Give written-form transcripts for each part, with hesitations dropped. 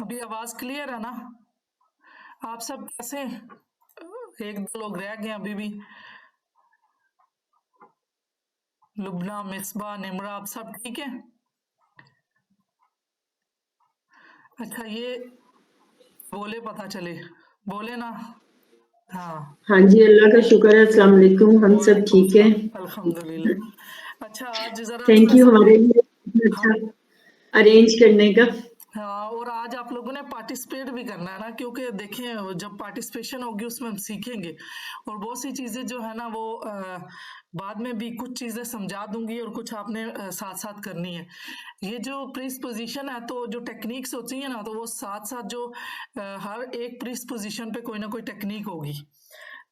अभी आवाज क्लियर है ना? आप सब कैसे हैं? एक दो लोग रह गए अभी भी। लुबना, मिसबा, निमरा, आप सब ठीक है? अच्छा, ये बोले पता चले, बोले ना। हाँ, हाँ जी, अल्लाह का शुक्र है। अस्सलाम वालेकुम, हम सब वालेकुम ठीक है। सलाम, अल्हम्दुलिल्लाह। अच्छा, आज जरा थैंक थोड़ा यू सा हमारे लिए इतना हाँ, अच्छा अरेंज करने का। हाँ, और आज आप लोगों ने पार्टिसिपेट भी करना है ना, क्योंकि देखें जब पार्टिसिपेशन होगी उसमें हम सीखेंगे और बहुत सी चीजें जो है ना वो बाद में भी कुछ चीजें समझा दूंगी और कुछ आपने साथ साथ करनी है। ये जो प्रीस्पोजिशन है तो जो टेक्निक्स होती है ना तो वो साथ साथ जो हर एक प्रीस्पोजिशन पे कोई ना कोई टेक्निक होगी,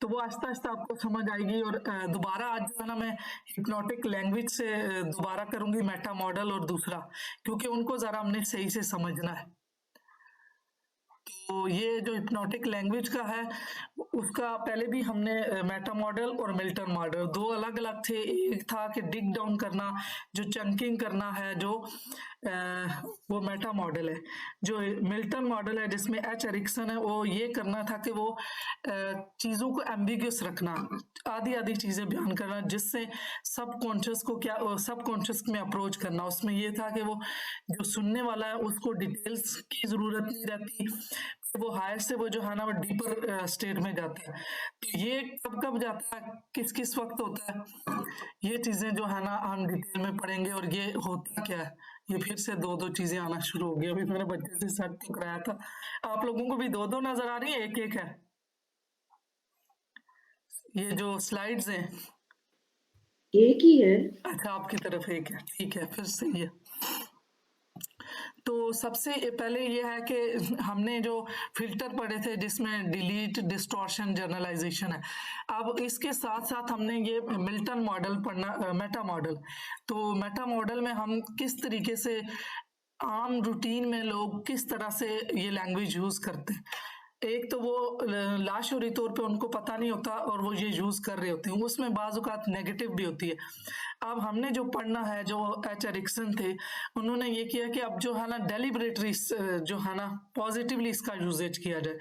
तो वो आहिस्ता आहिस्ता आपको समझ आएगी। और दोबारा आज जो है ना मैं हिप्नोटिक लैंग्वेज से दोबारा करूंगी मेटा मॉडल और दूसरा, क्योंकि उनको जरा हमने सही से समझना है। तो ये जो हिप्नोटिक लैंग्वेज का है उसका पहले भी हमने मेटा मॉडल और मिल्टन मॉडल दो अलग अलग थे। एक था कि डिग डाउन करना, जो चंकिंग करना है, जो वो मेटा मॉडल है। जो मिल्टन मॉडल है जिसमें एच एरिक्सन है, वो ये करना था कि वो चीजों को एम्बिग्यूस रखना, आधी आधी चीजें बयान करना, जिससे सब कॉन्शियस को क्या सब कॉन्शियस में अप्रोच करना। उसमें ये था कि वो जो सुनने वाला है उसको डिटेल्स की जरूरत नहीं रहती, वो हायर से वो जो है ना वो डीपर स्टेट में जाता है। तो ये कब कब जाता है, किस किस वक्त होता है, ये चीजें जो है ना हम डिटेल में पढ़ेंगे। और ये होता क्या है, ये फिर से दो दो चीजें आना शुरू हो गई। अभी मैंने बच्चे से सर्च तो कराया था, आप लोगों को भी दो दो नजर आ रही है, एक एक है? ये जो स्लाइड्स हैं, एक ही है। अच्छा आपकी तरफ एक है, ठीक है, फिर सही है। तो सबसे पहले ये है कि हमने जो फिल्टर पढ़े थे जिसमें डिलीट, डिस्टॉर्शन, जर्नलाइजेशन है। अब इसके साथ साथ हमने ये मिल्टन मॉडल पढ़ना, मेटा मॉडल। तो मेटा मॉडल में हम किस तरीके से आम रूटीन में लोग किस तरह से ये लैंग्वेज यूज करते हैं। एक तो वो लाशोरी तौर पे उनको पता नहीं होता और वो ये यूज कर रहे होते हैं, उसमें बाज़ औक़ात नेगेटिव भी होती है। अब हमने जो पढ़ना है, जो एच एरिक्सन थे उन्होंने ये किया कि अब जो है ना डेलिबरेटली जो है ना पॉजिटिवली इसका यूजेज किया जाए।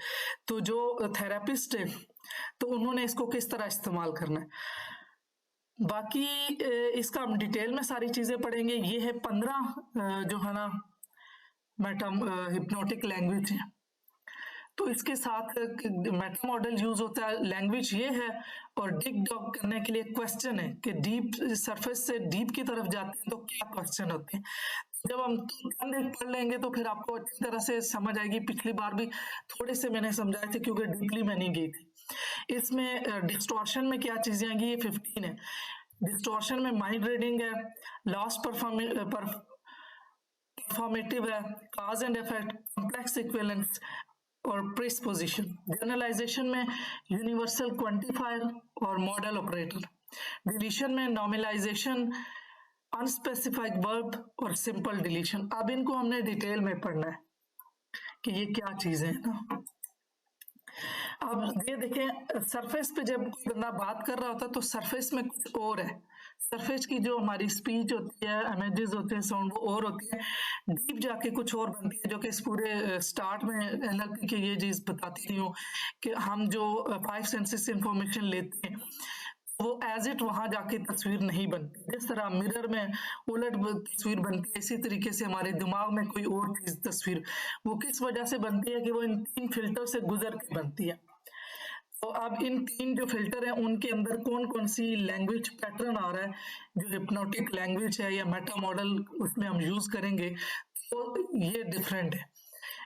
तो जो थेरेपिस्ट है तो उन्होंने इसको किस तरह इस्तेमाल करना है। बाकी इसका हम डिटेल में सारी चीजें पढ़ेंगे। ये है 15 जो है ना मेटा हिप्नोटिक लैंग्वेज है। तो इसके साथ मेटा मॉडल यूज होता है, लैंग्वेज ये है। और डिग डॉग करने के लिए क्वेश्चन है कि डीप सरफेस से डीप की तरफ जाते हैं तो क्या क्वेश्चन होते हैं। जब हम चंद एक पढ़ लेंगे तो फिर आपको अच्छी तरह से समझ आएगी। पिछली बार भी थोड़े से मैंने समझाए थे क्योंकि डीपली मैं नहीं गई थी। इसमें डिस्टॉर्शन में क्या चीजें आएंगी, ये 15 है। डिस्टॉर्शन में माइंड रीडिंग है, लॉस परफॉर्मेटिव है, काज एंड इफेक्ट, कॉम्प्लेक्स इक्विवेलेंस और प्रीसपोजिशन। जनरलाइजेशन में यूनिवर्सल क्वांटिफायर और मॉडल ऑपरेटर। डिलीशन में नॉर्मलाइजेशन, अनस्पेसिफाइड वर्ब और सिंपल डिलीशन। अब इनको हमने डिटेल में पढ़ना है कि ये क्या चीजें हैं ना। अब ये देखें, सरफेस पे जब कोई बंदा बात कर रहा होता है तो सरफेस में कुछ और है। सरफेस की जो हमारी स्पीच होती है, इमेजेस होते हैं, साउंड वो और होती है। डीप जाके कुछ और बनती है, जो कि इस पूरे स्टार्ट में एनएलपी की ये चीज बताती रही हूँ कि हम जो 5 सेंसेस से इंफॉर्मेशन लेते हैं वो एज इट वहां जाके तस्वीर नहीं बनती। जिस तरह मिरर में उलट तस्वीर बनती है, इसी तरीके से हमारे दिमाग में कोई और चीज तस्वीर वो किस वजह से बनती है कि वो इन 3 फिल्टर से गुजर के बनती है। तो अब इन 3 जो फिल्टर हैं उनके अंदर कौन कौन सी लैंग्वेज पैटर्न आ रहा है, जो हिप्नोटिक लैंग्वेज है या मेटा मॉडल उसमें हम यूज करेंगे, तो ये डिफरेंट है।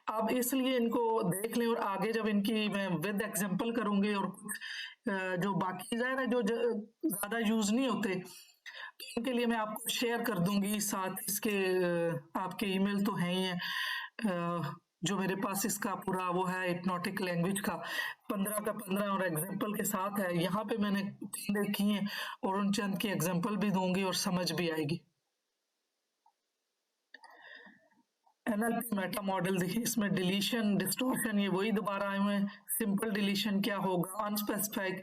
अब इसलिए इनको देख लें और आगे जब इनकी मैं विद एग्जांपल करूंगी और कुछ जो बाकी जाहिर है जो ज्यादा यूज नहीं होते तो इनके लिए मैं आपको शेयर कर दूंगी साथ इसके। आपके ईमेल तो हैं ही हैं, जो मेरे पास इसका पूरा वो है हिप्नोटिक लैंग्वेज का 15 का 15 और एग्जांपल के साथ है। यहाँ पे मैंने चीजें की हैं और उन चंद की एग्जांपल भी दूंगी और समझ भी आएगी। एनएलपी मेटा मॉडल देखिए, इसमें डिलीशन, डिस्टॉर्शन ये वही दोबारा आए हुए हैं। सिंपल डिलीशन क्या होगा, unspecified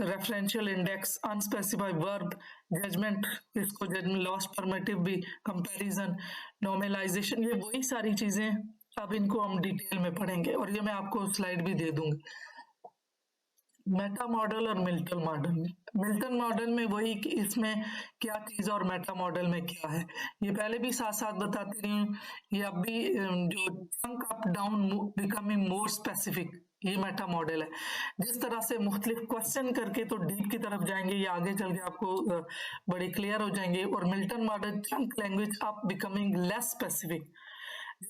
referential index, unspecified verb, judgement, इसको जजमेंट लॉस परमिटिव भी, कंपैरिजन, नॉर्मलाइजेशन, ये वही सारी चीजें अब इनको हम डिटेल में पढ़ेंगे और ये मैं आपको स्लाइड भी दे दूंगी। मेटा मॉडल और मिल्टन मॉडल, मिल्टन मॉडल में वही कि इसमें क्या चीज और मेटा मॉडल में क्या है, ये पहले भी साथ साथ बताती रही हूँ। ये अब भी जो chunk up down becoming more specific, ये मेटा मॉडल है। जिस तरह से मुख्तलिफ क्वेश्चन करके तो डीप की तरफ जाएंगे, ये आगे चल के आपको बड़े क्लियर हो जाएंगे। और Milton model chunk language up becoming less specific.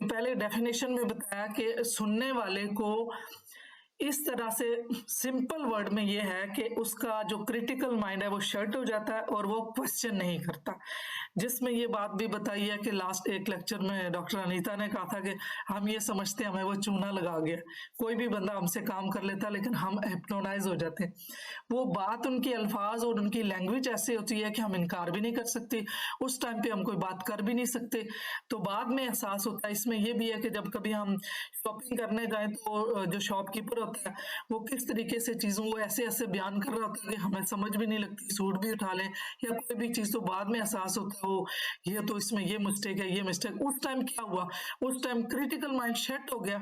पहले डेफिनेशन में बताया कि सुनने वाले को इस तरह से सिंपल वर्ड में ये है कि उसका जो क्रिटिकल माइंड है वो शट हो जाता है और वो क्वेश्चन नहीं करता। जिसमें ये बात भी बताई है कि लास्ट एक लेक्चर में डॉक्टर अनीता ने कहा था कि हम ये समझते हैं हमें वो चूना लगा गया, कोई भी बंदा हमसे काम कर लेता लेकिन हम हिप्नोटाइज हो जाते हैं। वो बात उनकी अल्फाज और उनकी लैंग्वेज ऐसी होती है कि हम इनकार भी नहीं कर सकते, उस टाइम पे हम कोई बात कर भी नहीं सकते। तो बाद में एहसास होता है। इसमें ये भी है कि जब कभी हम शॉपिंग करने जाएं तो जो शॉपकीपर होता है वो किस तरीके से चीजों को ऐसे ऐसे बयान कर रहा होता है कि हमें समझ भी नहीं लगती, सूट भी उठा लें या कोई भी चीज, तो बाद में एहसास होता है वो ये तो इसमें ये मिस्टेक है, ये मिस्टेक। उस टाइम क्या हुआ, उस टाइम क्रिटिकल माइंड सेट हो गया।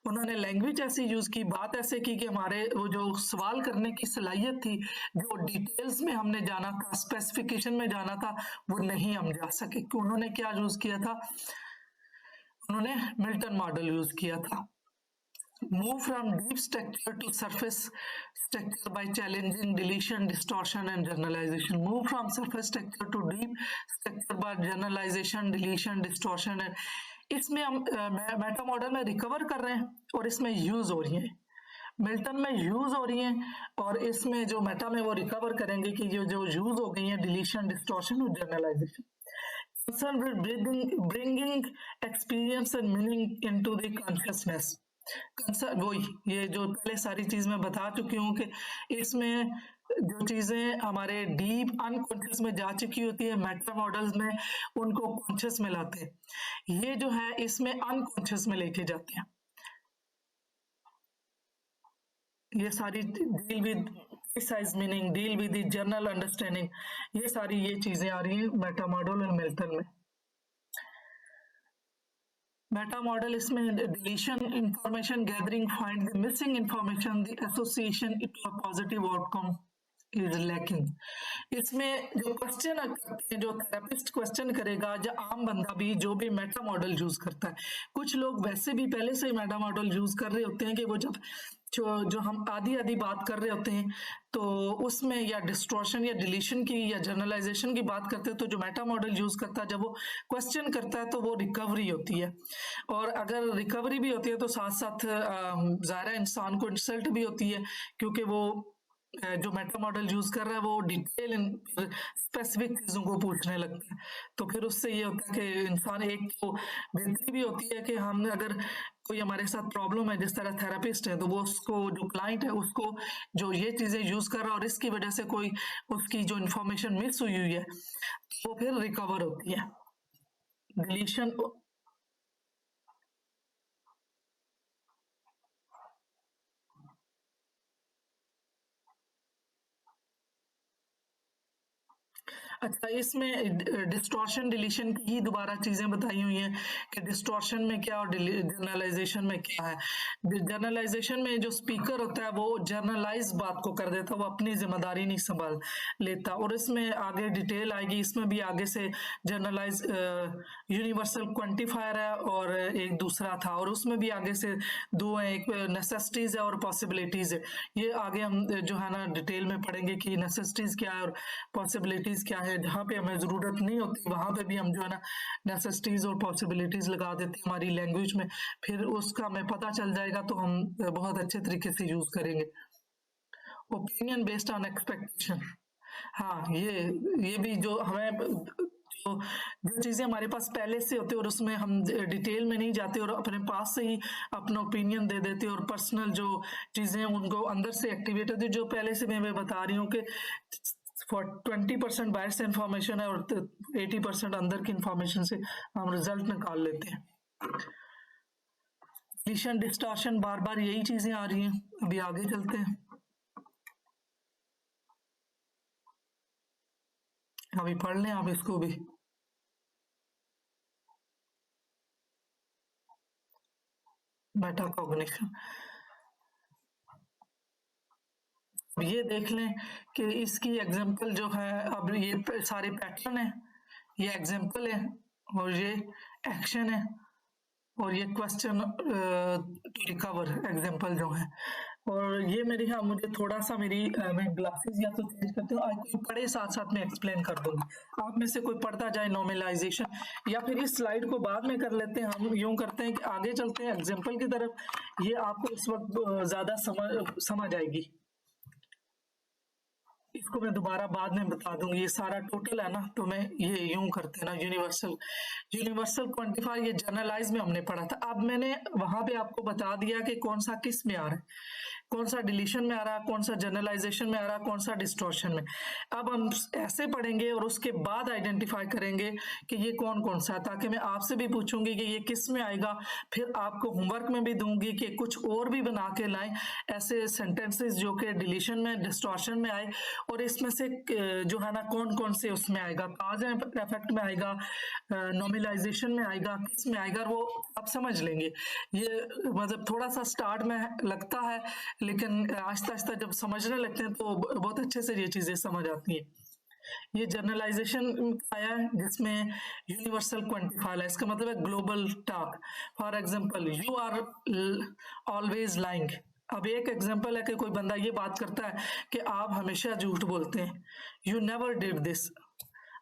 उन्होंने लैंग्वेज ऐसी यूज की, बात ऐसे की कि हमारे वो जो सवाल करने की सलाहियत थी, जो डिटेल्स में हमने जाना था, स्पेसिफिकेशन में जाना था, वो नहीं हम जा सके। उन्होंने क्या यूज किया था, उन्होंने मिल्टन मॉडल यूज किया था। Move from deep structure to surface structure by challenging deletion, distortion and generalization. Move from surface structure to deep structure by generalization, deletion, distortion and इसमें हम मेटा मॉडल में recover कर रहे हैं और इसमें यूज हो रही है, मिल्टन में यूज हो रही है और इसमें जो मेटा में वो रिकवर करेंगे कि जो यूज हो गई है डिलीशन, डिस्टॉर्शन और generalisation. Concern with bringing experience and meaning into the consciousness. वही ये जो पहले सारी चीज मैं बता चुकी हूँ कि इसमें जो चीजें हमारे डीप अनकॉन्शियस में जा चुकी होती है मेटा मॉडल्स में, उनको कॉन्शियस में लाते हैं। ये जो है इसमें अनकॉन्शियस में लेके जाते हैं। ये सारी deal with precise meaning, deal with the general understanding, ये सारी ये चीजें आ रही हैं मेटा मॉडल और मिल्टन में। मेटा मॉडल इसमें deletion, information gathering, find the missing information, the association to a positive outcome is lacking. इसमें जो क्वेश्चन करते हैं, जो थेरेपिस्ट क्वेश्चन करेगा, जो आम बंदा भी जो भी मेटा मॉडल यूज करता है, कुछ लोग वैसे भी पहले से मेटा मॉडल यूज कर रहे होते हैं कि वो जब जो हम आधी आधी बात कर रहे होते हैं तो उसमें या डिस्टॉर्शन या डिलीशन की या जनरलाइजेशन की बात करते हैं, तो जो मेटा मॉडल यूज करता है जब वो क्वेश्चन करता है तो वो रिकवरी होती है। और अगर रिकवरी भी होती है तो साथ साथ ज़ाहिर है इंसान को इंसल्ट भी होती है, क्योंकि वो जो मेटा मॉडल यूज कर रहा है वो डिटेल स्पेसिफिक चीजों को पूछने लगता है। तो फिर उससे ये होता है कि इंसान, एक तो बेहतरी भी होती है कि हम अगर कोई हमारे साथ प्रॉब्लम है, जिस तरह थेरेपिस्ट है, तो वो उसको जो क्लाइंट है उसको जो ये चीजें यूज कर रहा है और इसकी वजह से कोई उसकी जो इंफॉर्मेशन मिस हुई है वो फिर रिकवर होती है। डिलीशन, अच्छा इसमें डिस्टॉर्शन डिलीशन की ही दोबारा चीजें बताई हुई हैं कि डिस्टॉर्शन में क्या और जनरलाइजेशन में क्या है। जनरलाइजेशन में जो स्पीकर होता है वो जनरलाइज बात को कर देता है, वो अपनी जिम्मेदारी नहीं संभाल लेता। और इसमें आगे डिटेल आएगी, इसमें भी आगे से जनरलाइज यूनिवर्सल क्वांटिफायर है और एक दूसरा था, और उसमें भी आगे से दो है, एक नेसेसिटीज है और पॉसिबिलिटीज है। ये आगे हम जो है ना डिटेल में पढ़ेंगे कि नेसेसिटीज क्या है और पॉसिबिलिटीज क्या है। जहाँ पे हमें जरूरत नहीं होती वहां पे भी हम जो है ना नेसेसिटीज और पॉसिबिलिटीज लगा देते हैं हमारी लैंग्वेज में, फिर उसका हमें पता चल जाएगा तो हम बहुत अच्छे तरीके से यूज करेंगे। ओपिनियन बेस्ड ऑन एक्सपेक्टेशन, हाँ ये भी जो हमें जो चीजें हमारे पास पहले से होती है और उसमें हम डिटेल में नहीं जाते और अपने पास से ही अपना ओपिनियन दे देते और पर्सनल जो चीजें उनको अंदर से एक्टिवेट होती है, जो पहले से मैं बता रही हूँ कि 20% बाहर से इंफॉर्मेशन है और 80% अंदर की इंफॉर्मेशन से हम रिजल्ट निकाल लेते हैं। डिलीशन, डिस्टॉर्शन, बार बार यही चीजें आ रही हैं। अभी आगे चलते हैं, अभी पढ़ लें आप इसको भी। मेटाकॉग्निशन। ये देख लें कि इसकी एग्जांपल जो है, अब ये सारे पैटर्न है, ये एग्जांपल है और ये एक्शन है और ये क्वेश्चन टू रिकवर एग्जांपल जो है। और ये मेरी, हाँ मुझे थोड़ा सा मेरी मैं ग्लासेस या तो चेंज करती हूँ, आज पढ़े साथ साथ में एक्सप्लेन कर दूंगी, आप में से कोई पढ़ता जाए नॉर्मलाइजेशन, या फिर इस स्लाइड को बाद में कर लेते हैं। हम यूं करते हैं कि आगे चलते हैं एग्जाम्पल की तरफ, ये आपको इस वक्त ज्यादा समझ आएगी। इसको मैं दोबारा बाद में बता दूंगी, ये सारा टोटल है ना, तो मैं ये यूं करते हैं ना, यूनिवर्सल क्वांटिफायर, ये जनरलाइज में हमने पढ़ा था। अब मैंने वहां पे आपको बता दिया कि कौन सा किस में आ रहा है, कौन सा डिलीशन में आ रहा है, कौन सा जनरलाइजेशन में आ रहा है, कौन सा डिस्टॉर्शन में। अब हम ऐसे पढ़ेंगे और उसके बाद आइडेंटिफाई करेंगे कि ये कौन कौन सा है, ताकि मैं आपसे भी पूछूंगी कि ये किस में आएगा, फिर आपको होमवर्क में भी दूंगी कि कुछ और भी बना के लाएं ऐसे सेंटेंसेस जो कि डिलीशन में, डिस्टॉर्शन में आए, और इसमें से जो है ना कौन कौन से उसमें आएगा, काज इफेक्ट में आएगा, नॉर्मलाइजेशन में आएगा, किस में आएगा, वो आप समझ लेंगे। ये मतलब थोड़ा सा स्टार्ट में लगता है, लेकिन आहिस्ता आहिस्ता जब समझने लगते हैं तो बहुत अच्छे से ये चीजें समझ आती हैं। ये जनरलाइजेशन आया है जिसमें यूनिवर्सल क्वांटिफायर है, इसका मतलब है global talk. For example, you are always lying. अब एक एग्जांपल है कि कोई बंदा ये बात करता है कि आप हमेशा झूठ बोलते हैं, यू नेवर डिड दिस,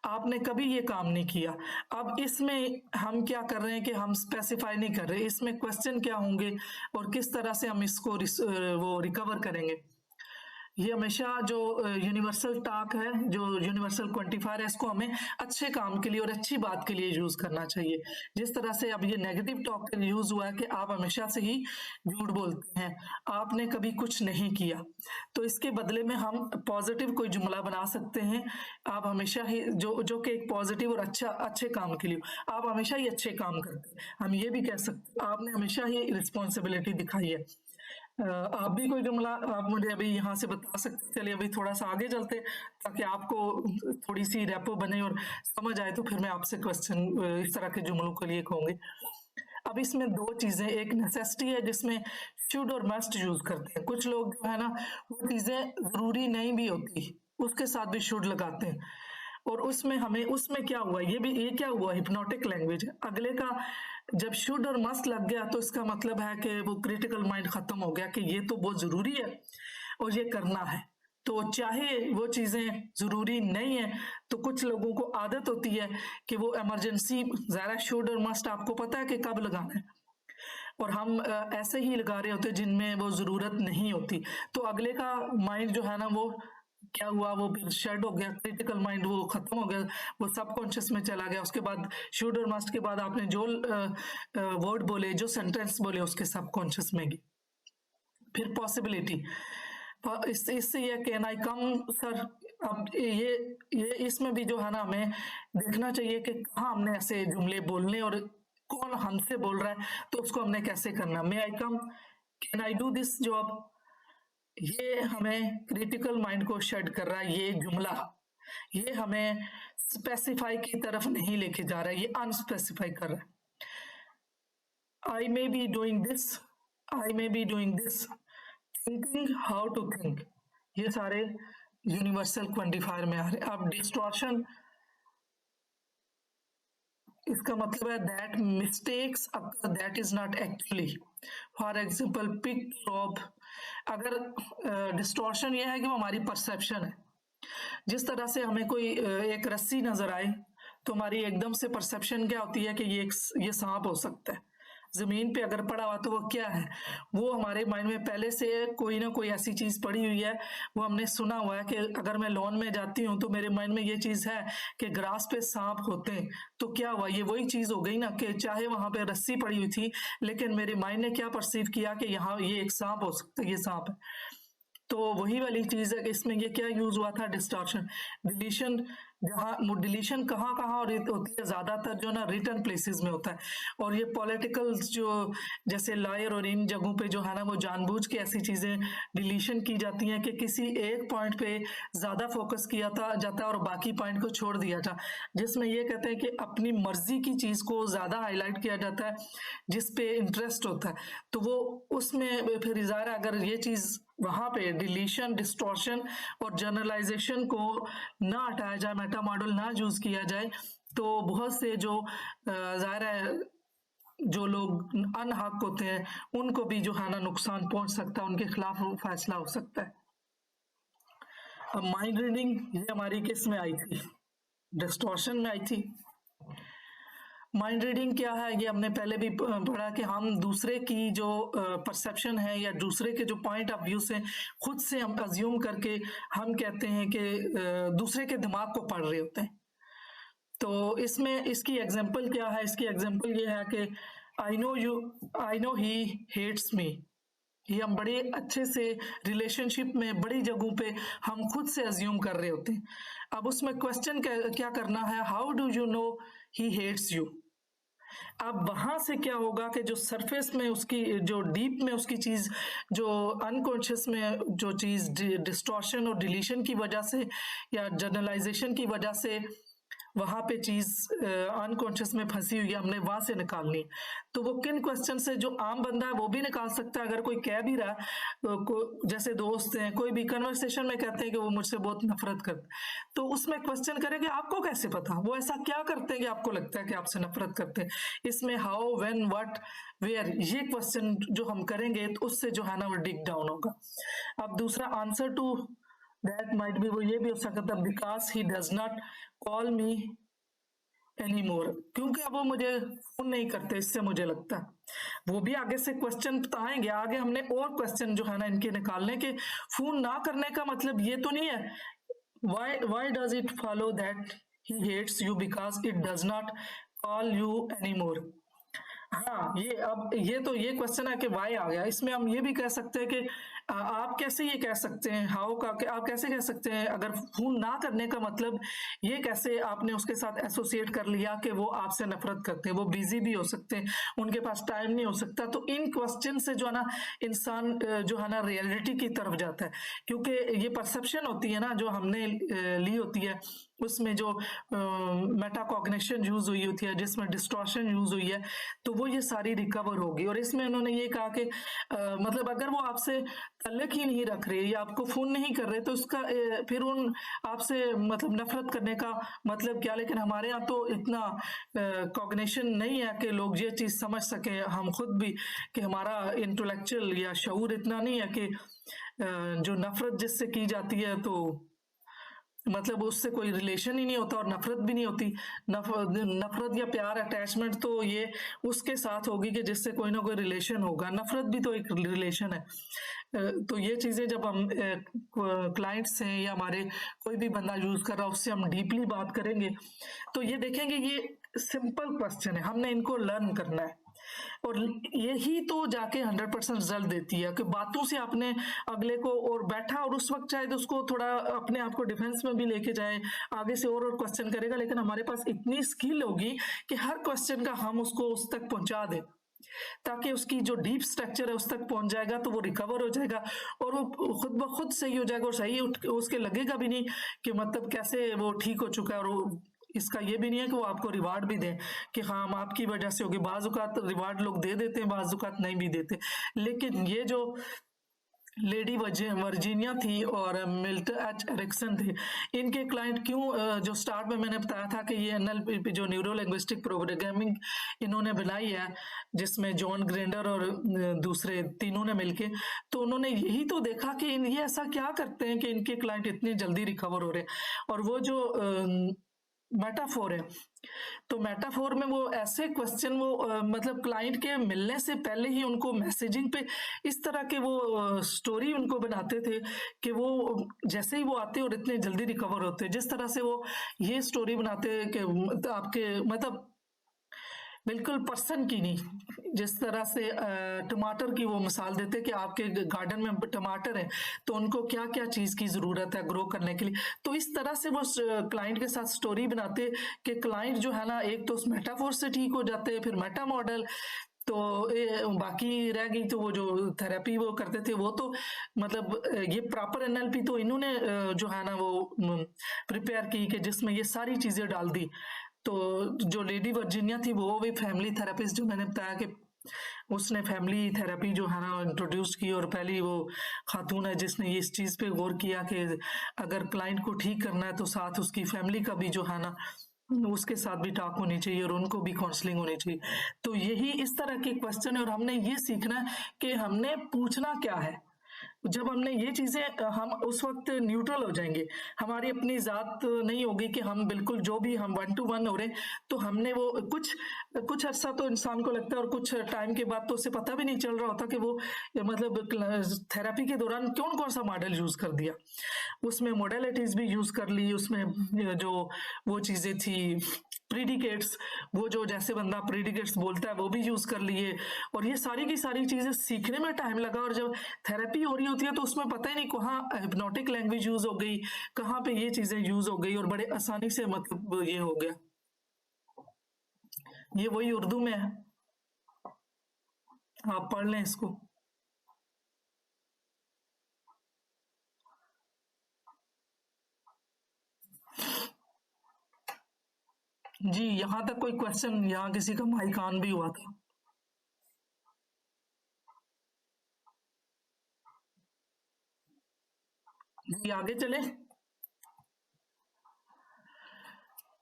आपने कभी ये काम नहीं किया। अब इसमें हम क्या कर रहे हैं कि हम स्पेसिफाई नहीं कर रहे, इसमें क्वेश्चन क्या होंगे और किस तरह से हम इसको वो रिकवर करेंगे। ये हमेशा जो यूनिवर्सल टॉक है, जो यूनिवर्सल क्वांटिफायर है, इसको हमें अच्छे काम के लिए और अच्छी बात के लिए यूज करना चाहिए। जिस तरह से अब ये नेगेटिव टॉक यूज हुआ है कि आप हमेशा से ही झूठ बोलते हैं, आपने कभी कुछ नहीं किया, तो इसके बदले में हम पॉजिटिव कोई जुमला बना सकते हैं। आप हमेशा ही जो कि एक पॉजिटिव और अच्छे काम के लिए, आप हमेशा ही अच्छे काम करते हैं। हम ये भी कह सकते हैं आपने हमेशा ही रिस्पॉन्सिबिलिटी दिखाई है। आप भी कोई जुमला आप मुझे अभी यहाँ से बता सकते। चलिए अभी थोड़ा सा आगे चलते ताकि आपको थोड़ी सी रेपो बने और समझ आए, तो फिर मैं आपसे क्वेश्चन इस तरह के जुमलों के लिए कहूंगी। अब इसमें दो चीजें, एक नेसेसिटी है जिसमें शुड और मस्ट यूज करते हैं। कुछ लोग जो है ना वो चीजें जरूरी नहीं भी होती, उसके साथ भी शुड लगाते हैं, और उसमें क्या हुआ, ये क्या हुआ, हिप्नोटिक लैंग्वेज। अगले का जब शुड और मस्ट लग गया तो इसका मतलब है कि वो क्रिटिकल माइंड खत्म हो गया कि ये तो बहुत जरूरी है और ये करना है। तो चाहे वो चीजें जरूरी नहीं है, तो कुछ लोगों को आदत होती है कि वो इमरजेंसी, ज़रा शुड और मस्ट आपको पता है कि कब लगाना है, और हम ऐसे ही लगा रहे होते हैं जिनमें वो जरूरत नहीं होती। तो अगले का माइंड जो है ना वो क्या हुआ, वो शेड हो गया, क्रिटिकल माइंड वो खत्म हो गया, वो सबकॉन्शियस में चला गया। उसके बाद शुड और मस्ट के बाद आपने जो वर्ड बोले, जो सेंटेंस बोले, उसके सबकॉन्शियस में गई। फिर पॉसिबिलिटी, इससे ये कैन आई कम सर। अब ये इसमें भी जो है ना हमें देखना चाहिए कि कहाँ हमने ऐसे जुमले बोलने और कौन हमसे बोल रहा है, तो उसको हमने कैसे करना। May I come, can I do this job, ये हमें क्रिटिकल माइंड को शेड कर रहा है। ये जुमला ये हमें स्पेसिफाई की तरफ नहीं लेके जा रहा है, ये अनस्पेसिफाई कर रहा है। I may be doing this, I may be doing this, thinking how to think, ये सारे यूनिवर्सल क्वांटिफायर में आ रहे हैं। अब डिस्टॉर्शन, इसका मतलब है that mistakes occur, that is not actually. For example pick rob, अगर डिस्टॉर्शन ये है कि वो हमारी परसेप्शन है। जिस तरह से हमें कोई एक रस्सी नजर आए तो हमारी एकदम से परसेप्शन क्या होती है कि ये सांप हो सकता है। जमीन पे अगर पड़ा हुआ तो वो क्या है, वो हमारे माइंड में पहले से कोई ना कोई ऐसी चीज पड़ी हुई है, वो हमने सुना हुआ है कि अगर मैं लॉन में जाती हूँ तो मेरे माइंड में ये चीज है कि ग्रास पे सांप होते हैं। तो क्या हुआ, ये वही चीज हो गई ना कि चाहे वहां पे रस्सी पड़ी हुई थी, लेकिन मेरे माइंड ने क्या परसीव किया कि यहाँ ये एक सांप हो सकता है, ये सांप है। तो वही वाली चीज है कि इसमें ये क्या यूज हुआ था, डिस्टॉर्शन। डिलीशन जहाँ डिलीशन कहाँ कहाँ और होती है, ज्यादातर जो ना रिटर्न प्लेसेस में होता है। और ये पॉलिटिकल जो जैसे लॉयर और इन जगहों पे जो है ना वो जानबूझ के ऐसी चीजें डिलीशन की जाती हैं कि किसी एक पॉइंट पे ज्यादा फोकस किया जाता है और बाकी पॉइंट को छोड़ दिया था, जिसमें ये कहते हैं कि अपनी मर्जी की चीज को ज्यादा हाईलाइट किया जाता है जिस पे इंटरेस्ट होता है। तो वो उसमें फिर ज़ाहिर है अगर ये चीज वहां पे डिलीशन, डिस्टॉर्शन और जनरलाइजेशन को ना हटाया जाए, मेटा मॉडल ना यूज किया जाए, तो बहुत से जो जाहिर है जो लोग अनहक होते हैं उनको भी जो है ना नुकसान पहुंच सकता है, उनके खिलाफ फैसला हो सकता है। अब माइंड रीडिंग ये हमारी किस में आई थी, डिस्टॉर्शन में आई थी। माइंड रीडिंग क्या है, ये हमने पहले भी पढ़ा कि हम दूसरे की जो परसेप्शन है या दूसरे के जो पॉइंट ऑफ व्यू से खुद से हम अज्यूम करके हम कहते हैं कि दूसरे के दिमाग को पढ़ रहे होते हैं। तो इसमें इसकी एग्जांपल क्या है, इसकी एग्जांपल ये है कि आई नो ही हेट्स मी। ये हम बड़े अच्छे से रिलेशनशिप में बड़ी जगहों पे हम खुद से अज्यूम कर रहे होते हैं। अब उसमें क्वेश्चन क्या करना है, how do you know he hates you. अब वहां से क्या होगा कि जो सरफेस में उसकी, जो डीप में उसकी चीज, जो अनकॉन्शियस में जो चीज डिस्टॉर्शन और डिलीशन की वजह से या जनरलाइजेशन की वजह से वहां पे चीज अनकॉन्शियस में फंसी हुई है, हमने वहां से निकालनी। तो वो किन क्वेश्चन से जो आम बंदा है वो भी निकाल सकता है। अगर कोई कह भी रहा है, जैसे दोस्त हैं, कोई भी कन्वर्सेशन में कहते हैं कि वो मुझसे बहुत नफरत करते, तो उसमें क्वेश्चन करेंगे आपको कैसे पता, वो ऐसा क्या करते हैं कि आपको लगता है कि आपसे नफरत करते हैं। इसमें हाउ, व्हेन, व्हाट, वेयर, ये क्वेश्चन जो हम करेंगे तो उससे जो है ना वो डिग डाउन होगा। अब दूसरा answer to that might be, वो ये भी हो सकता है because he does not call me any more, क्योंकि अब वो मुझे फोन नहीं करते, इससे मुझे लगता है। वो भी आगे से क्वेश्चन बताएंगे, आगे हमने और क्वेश्चन जो है ना इनके निकालने के। फोन ना करने का मतलब ये तो नहीं है why does it follow that he hates you because it does not call you anymore। हाँ, ये तो ये क्वेश्चन है कि वाई आ गया। इसमें हम ये भी कह सकते हैं कि आप कैसे ये कह सकते हैं, हाउ का आप कैसे कह सकते हैं, अगर फोन ना करने का मतलब ये कैसे आपने उसके साथ एसोसिएट कर लिया कि वो आपसे नफरत करते हैं, वो बिजी भी हो सकते हैं, उनके पास टाइम नहीं हो सकता। तो इन क्वेश्चन से जो है ना इंसान जो है ना रियलिटी की तरफ जाता है, क्योंकि ये परसेप्शन होती है ना जो हमने ली होती है, उसमें जो मेटाकॉग्निशन यूज हुई होती है, जिसमें डिस्टॉर्शन यूज हुई है, तो वो ये सारी रिकवर होगी। और इसमें उन्होंने ये कहा कि मतलब अगर वो आपसे ताल्लुक ही नहीं रख रहे या आपको फोन नहीं कर रहे तो उसका फिर उन आपसे मतलब नफरत करने का मतलब क्या। लेकिन हमारे यहाँ तो इतना कॉग्निशन नहीं है कि लोग ये चीज समझ सके, हम खुद भी, कि हमारा इंटेलेक्चुअल या शऊर इतना नहीं है कि जो नफरत जिससे की जाती है तो मतलब उससे कोई रिलेशन ही नहीं होता और नफरत भी नहीं होती। नफरत या प्यार, अटैचमेंट तो ये उसके साथ होगी कि जिससे कोई ना कोई रिलेशन होगा। नफरत भी तो एक रिलेशन है। तो ये चीजें जब हम क्लाइंट से या हमारे कोई भी बंदा यूज कर रहा है उससे हम डीपली बात करेंगे तो ये देखेंगे ये सिंपल क्वेश्चन है, हमने इनको लर्न करना है। और यही तो जाके 100% रिजल्ट देती है कि बातों से आपने अगले को और बैठा और उस वक्त चाहे तो उसको थोड़ा अपने आप को डिफेंस में भी लेके जाए, आगे से और क्वेश्चन करेगा, लेकिन हमारे पास इतनी स्किल होगी कि हर क्वेश्चन का हम उसको उस तक पहुंचा दें ताकि उसकी जो डीप स्ट्रक्चर है उस तक पहुंच जाएगा तो वो रिकवर हो जाएगा और वो खुद ब खुद सही हो जाएगा। और सही उसके लगेगा भी नहीं कि मतलब कैसे वो ठीक हो चुका है। और इसका ये भी नहीं है कि वो आपको रिवार्ड भी दें कि हाँ हम आपकी वजह से होगी। बाजुकात रिवार्ड लोग दे देते हैं, बाजुकात नहीं भी देते। लेकिन ये जो लेडी वर्जीनिया थी और मिल्टन एच एरिक्सन थे, इनके क्लाइंट क्यों, जो स्टार्ट में मैंने बताया था कि ये NLP जो न्यूरो लिंग्विस्टिक प्रोग्रामिंग इन्होंने बनाई है, जिसमें जॉन ग्रेंडर और दूसरे तीनों ने मिलके, तो उन्होंने यही तो देखा कि ये ऐसा क्या करते हैं कि इनके क्लाइंट इतनी जल्दी रिकवर हो रहे हैं। और वो जो मेटाफोर है, तो मेटाफोर में वो ऐसे क्वेश्चन वो मतलब क्लाइंट के मिलने से पहले ही उनको मैसेजिंग पे इस तरह के वो स्टोरी उनको बनाते थे कि वो जैसे ही वो आते और इतने जल्दी रिकवर होते। जिस तरह से वो ये स्टोरी बनाते कि आपके मतलब बिल्कुल पर्सन की नहीं। जिस तरह से टमाटर की वो मिसाल देते कि आपके गार्डन में टमाटर है तो उनको क्या क्या चीज की जरूरत है ग्रो करने के लिए, तो इस तरह से वो क्लाइंट के साथ स्टोरी बनाते कि क्लाइंट जो है ना एक तो उस मेटाफोर से ठीक हो जाते हैं, फिर मेटा मॉडल, तो बाकी रह गई तो वो जो थेरेपी वो करते थे वो तो मतलब ये प्रॉपर एनएलपी तो इन्होंने जो है ना वो प्रिपेयर की कि जिसमें ये सारी चीजें डाल दी। तो जो लेडी वर्जीनिया थी वो भी फैमिली थेरेपिस्ट, जो मैंने बताया कि उसने फैमिली थेरेपी जो है ना इंट्रोड्यूस की, और पहली वो खातून है जिसने इस चीज पे गौर किया कि अगर क्लाइंट को ठीक करना है तो साथ उसकी फैमिली का भी जो है ना उसके साथ भी टॉक होनी चाहिए और उनको भी काउंसलिंग होनी चाहिए। तो यही इस तरह के क्वेश्चन है और हमने ये सीखना है कि हमने पूछना क्या है। जब हमने ये चीजें हम उस वक्त न्यूट्रल हो जाएंगे, हमारी अपनी जात नहीं होगी कि हम बिल्कुल जो भी हम 1 to 1 हो रहे, तो हमने वो कुछ अरसा तो इंसान को लगता है और कुछ टाइम के बाद तो उसे पता भी नहीं चल रहा होता कि वो मतलब थेरेपी के दौरान कौन कौन सा मॉडल यूज कर दिया, उसमें मोडेलिटीज भी यूज कर ली, उसमें जो वो चीजें थी प्रीडिकेट्स, वो जो जैसे बंदा प्रीडिकेट्स बोलता है वो भी यूज कर लिए, और ये सारी की सारी चीजें सीखने में टाइम लगा। और जब थेरेपी हो रही होती है तो उसमें पता ही नहीं कहाँ हिप्नोटिक लैंग्वेज यूज हो गई, कहाँ पे ये चीजें यूज हो गई, और बड़े आसानी से मतलब ये हो गया। ये वही उर्दू में है, आप पढ़ लें इसको। जी यहां तक कोई क्वेश्चन, यहाँ किसी का माइक ऑन भी हुआ था। जी आगे चले।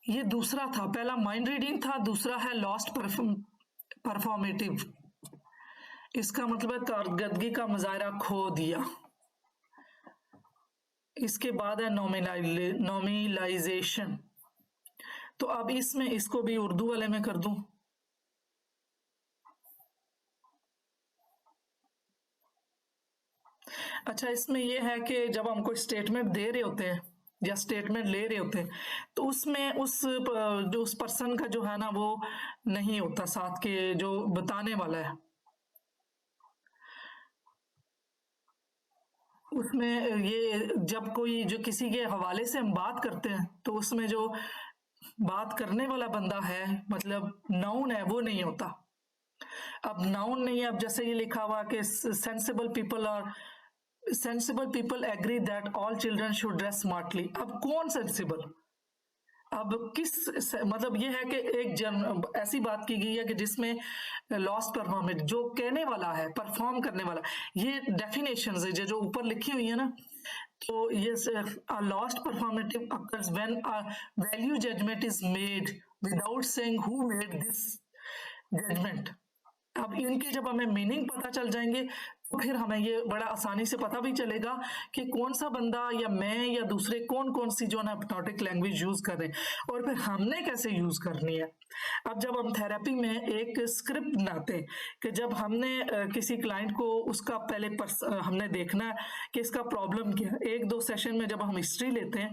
ये दूसरा था, पहला माइंड रीडिंग था, दूसरा है लॉस्ट परफॉर्मेटिव। इसका मतलब है कारकर्दगी का मुजाहरा खो दिया। इसके बाद है नॉमिलाइजेशन। तो अब इसमें इसको भी उर्दू वाले में कर दूं। अच्छा इसमें यह है कि जब हम कोई स्टेटमेंट दे रहे होते हैं या स्टेटमेंट ले रहे होते हैं तो उसमें उस पर्सन का जो है ना वो नहीं होता साथ के जो बताने वाला है, उसमें ये जब कोई जो किसी के हवाले से हम बात करते हैं तो उसमें जो बात करने वाला बंदा है मतलब नाउन है वो नहीं होता। अब नाउन नहीं है, अब जैसे ये लिखा हुआ कि sensible people agree that all children should dress smartly. अब कौन सेंसिबल, अब किस मतलब ये है कि एक ऐसी बात की गई है कि जिसमें लॉस्ट परफॉर्मेंस जो कहने वाला है परफॉर्म करने वाला, ये डेफिनेशंस है जो ऊपर लिखी हुई है ना। तो ये lost performative occurs when a value judgement is made without saying who made this judgement. अब इनके जब हमें मीनिंग पता चल जाएंगे तो फिर हमें ये बड़ा आसानी से पता भी चलेगा कि कौन सा बंदा या मैं या दूसरे कौन कौन सी जो है हिप्नोटिक लैंग्वेज यूज कर रहे हैं और फिर हमने कैसे यूज करनी है। अब जब हम थेरेपी में एक स्क्रिप्ट बनाते हैं कि जब हमने किसी क्लाइंट को उसका पहले हमने देखना है कि इसका प्रॉब्लम क्या है। 1-2 सेशन में जब हम हिस्ट्री लेते हैं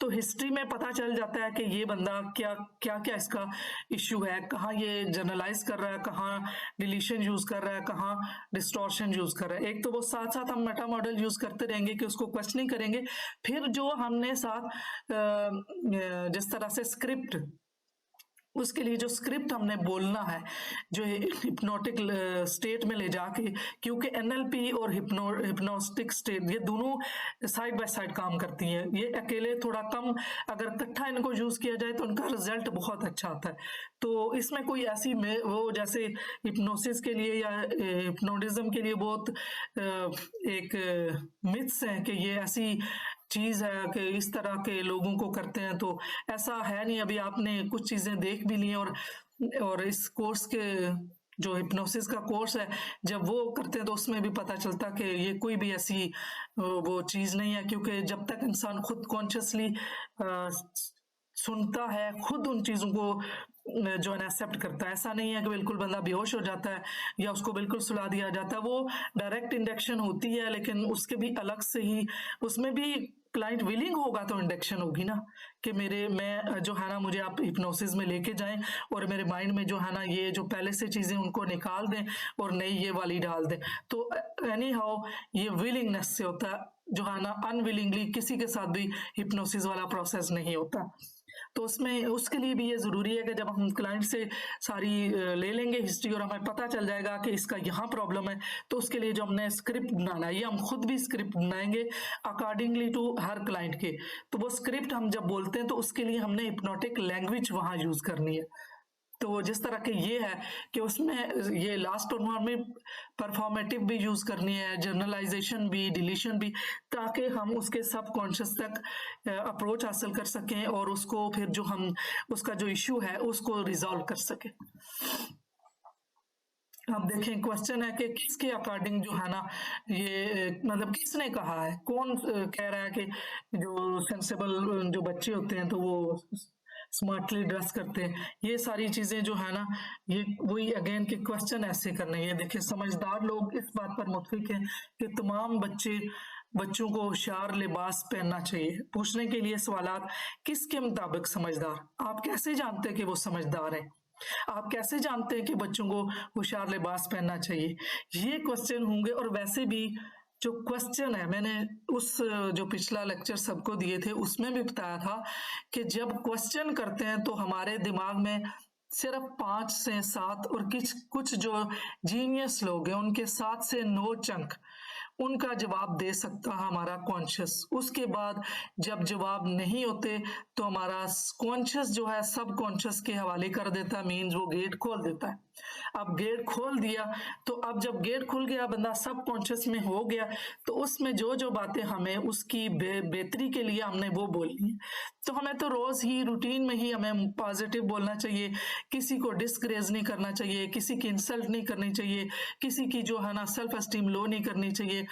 तो हिस्ट्री में पता चल जाता है कि ये बंदा क्या क्या क्या इसका इश्यू है, कहाँ ये जनरलाइज कर रहा है, कहाँ डिलीशन यूज कर रहा है, कहाँ डिस्टॉर्शन यूज कर रहा है। एक तो वो साथ साथ हम मेटा मॉडल यूज करते रहेंगे कि उसको क्वेश्चनिंग करेंगे, फिर जो हमने साथ जिस तरह से स्क्रिप्ट, उसके लिए जो स्क्रिप्ट हमने बोलना है जो हिप्नोटिक स्टेट में ले जाके, क्योंकि एनएलपी और हिप्नोटिक स्टेट ये दोनों साइड बाय साइड काम करती हैं, ये अकेले थोड़ा कम, अगर इकट्ठा इनको यूज किया जाए तो उनका रिजल्ट बहुत अच्छा आता है। तो इसमें कोई ऐसी वो जैसे हिप्नोसिस के लिए या हिप्नोटिज्म के लिए बहुत एक मिथ्स है कि ये ऐसी चीज है कि इस तरह के लोगों को करते हैं, तो ऐसा है नहीं। अभी आपने कुछ चीजें देख भी ली और इस कोर्स के जो हिप्नोसिस का कोर्स है जब वो करते हैं तो उसमें भी पता चलता कि ये कोई भी ऐसी वो चीज नहीं है, क्योंकि जब तक इंसान खुद कॉन्शियसली सुनता है, खुद उन चीज़ों को जो है ना एक्सेप्ट करता है। ऐसा नहीं है कि बिल्कुल बंदा बेहोश हो जाता है या उसको बिल्कुल सुला दिया जाता है। वो डायरेक्ट इंडक्शन होती है, लेकिन उसके भी अलग से ही उसमें भी क्लाइंट विलिंग होगा तो इंडक्शन होगी ना, कि मैं जो है ना मुझे आप हिप्नोसिस में लेके जाएं और मेरे माइंड में जो है ना ये जो पहले से चीज़ें उनको निकाल दें और नई ये वाली डाल दें। तो एनी हाउ ये विलिंगनेस से होता है, जो है ना अनविलिंगली किसी के साथ भी हिप्नोसिस वाला प्रोसेस नहीं होता। तो उसमें उसके लिए भी ये ज़रूरी है कि जब हम क्लाइंट से सारी ले लेंगे हिस्ट्री और हमें पता चल जाएगा कि इसका यहाँ प्रॉब्लम है, तो उसके लिए जो हमने स्क्रिप्ट बनाना है, ये हम खुद भी स्क्रिप्ट बनाएंगे अकॉर्डिंगली टू हर क्लाइंट के। तो वो स्क्रिप्ट हम जब बोलते हैं तो उसके लिए हमने हिप्नोटिक लैंग्वेज वहाँ यूज़ करनी है। तो जिस तरह के ये है कि उसमें ये लास्ट और नॉन में परफॉर्मेटिव भी यूज करनी है, जर्नलाइजेशन भी, डिलीशन भी, ताकि हम उसके सब कॉन्शियस तक अप्रोच हासिल कर सकें और उसको फिर जो हम उसका जो इश्यू है उसको रिजॉल्व कर सकें। अब देखें, क्वेश्चन है कि किसके अकॉर्डिंग जो है ना ये मतलब किसने कहा है, कौन कह रहा है कि जो सेंसिबल जो बच्चे होते हैं तो वो स्मार्टली ड्रेस करते हैं। ये सारी चीजें जो है ना ये वही अगेन के क्वेश्चन ऐसे करने हैं। देखिए, समझदार लोग इस बात पर मुत्फिक हैं कि तमाम बच्चों को होशियार लिबास पहनना चाहिए। पूछने के लिए सवालात, किसके मुताबिक समझदार? आप कैसे जानते हैं कि वो समझदार है? आप कैसे जानते हैं कि बच्चों को होशियार लिबास पहनना चाहिए? ये क्वेश्चन होंगे। और वैसे भी जो क्वेश्चन है, मैंने उस जो पिछला लेक्चर सबको दिए थे उसमें भी बताया था कि जब क्वेश्चन करते हैं तो हमारे दिमाग में सिर्फ 5 से 7 और कुछ जो जीनियस लोग हैं उनके 7 से 9 चंक उनका जवाब दे सकता है हमारा कॉन्शियस। उसके बाद जब जवाब नहीं होते तो हमारा कॉन्शियस जो है सब कॉन्शियस के हवाले कर देता है, मीन्स वो गेट खोल देता है। अब गेट खोल दिया तो अब जब गेट खुल गया, बंदा सब कॉन्शियस में हो गया, तो उसमें जो जो बातें हमें उसकी बेहतरी के लिए हमने वो बोलनी है। तो हमें तो रोज ही रूटीन में ही हमें पॉजिटिव बोलना चाहिए, किसी को डिस्करेज नहीं करना चाहिए, किसी की इंसल्ट नहीं करनी चाहिए, किसी की जो है ना सेल्फ एस्टीम लो नहीं करनी चाहिए।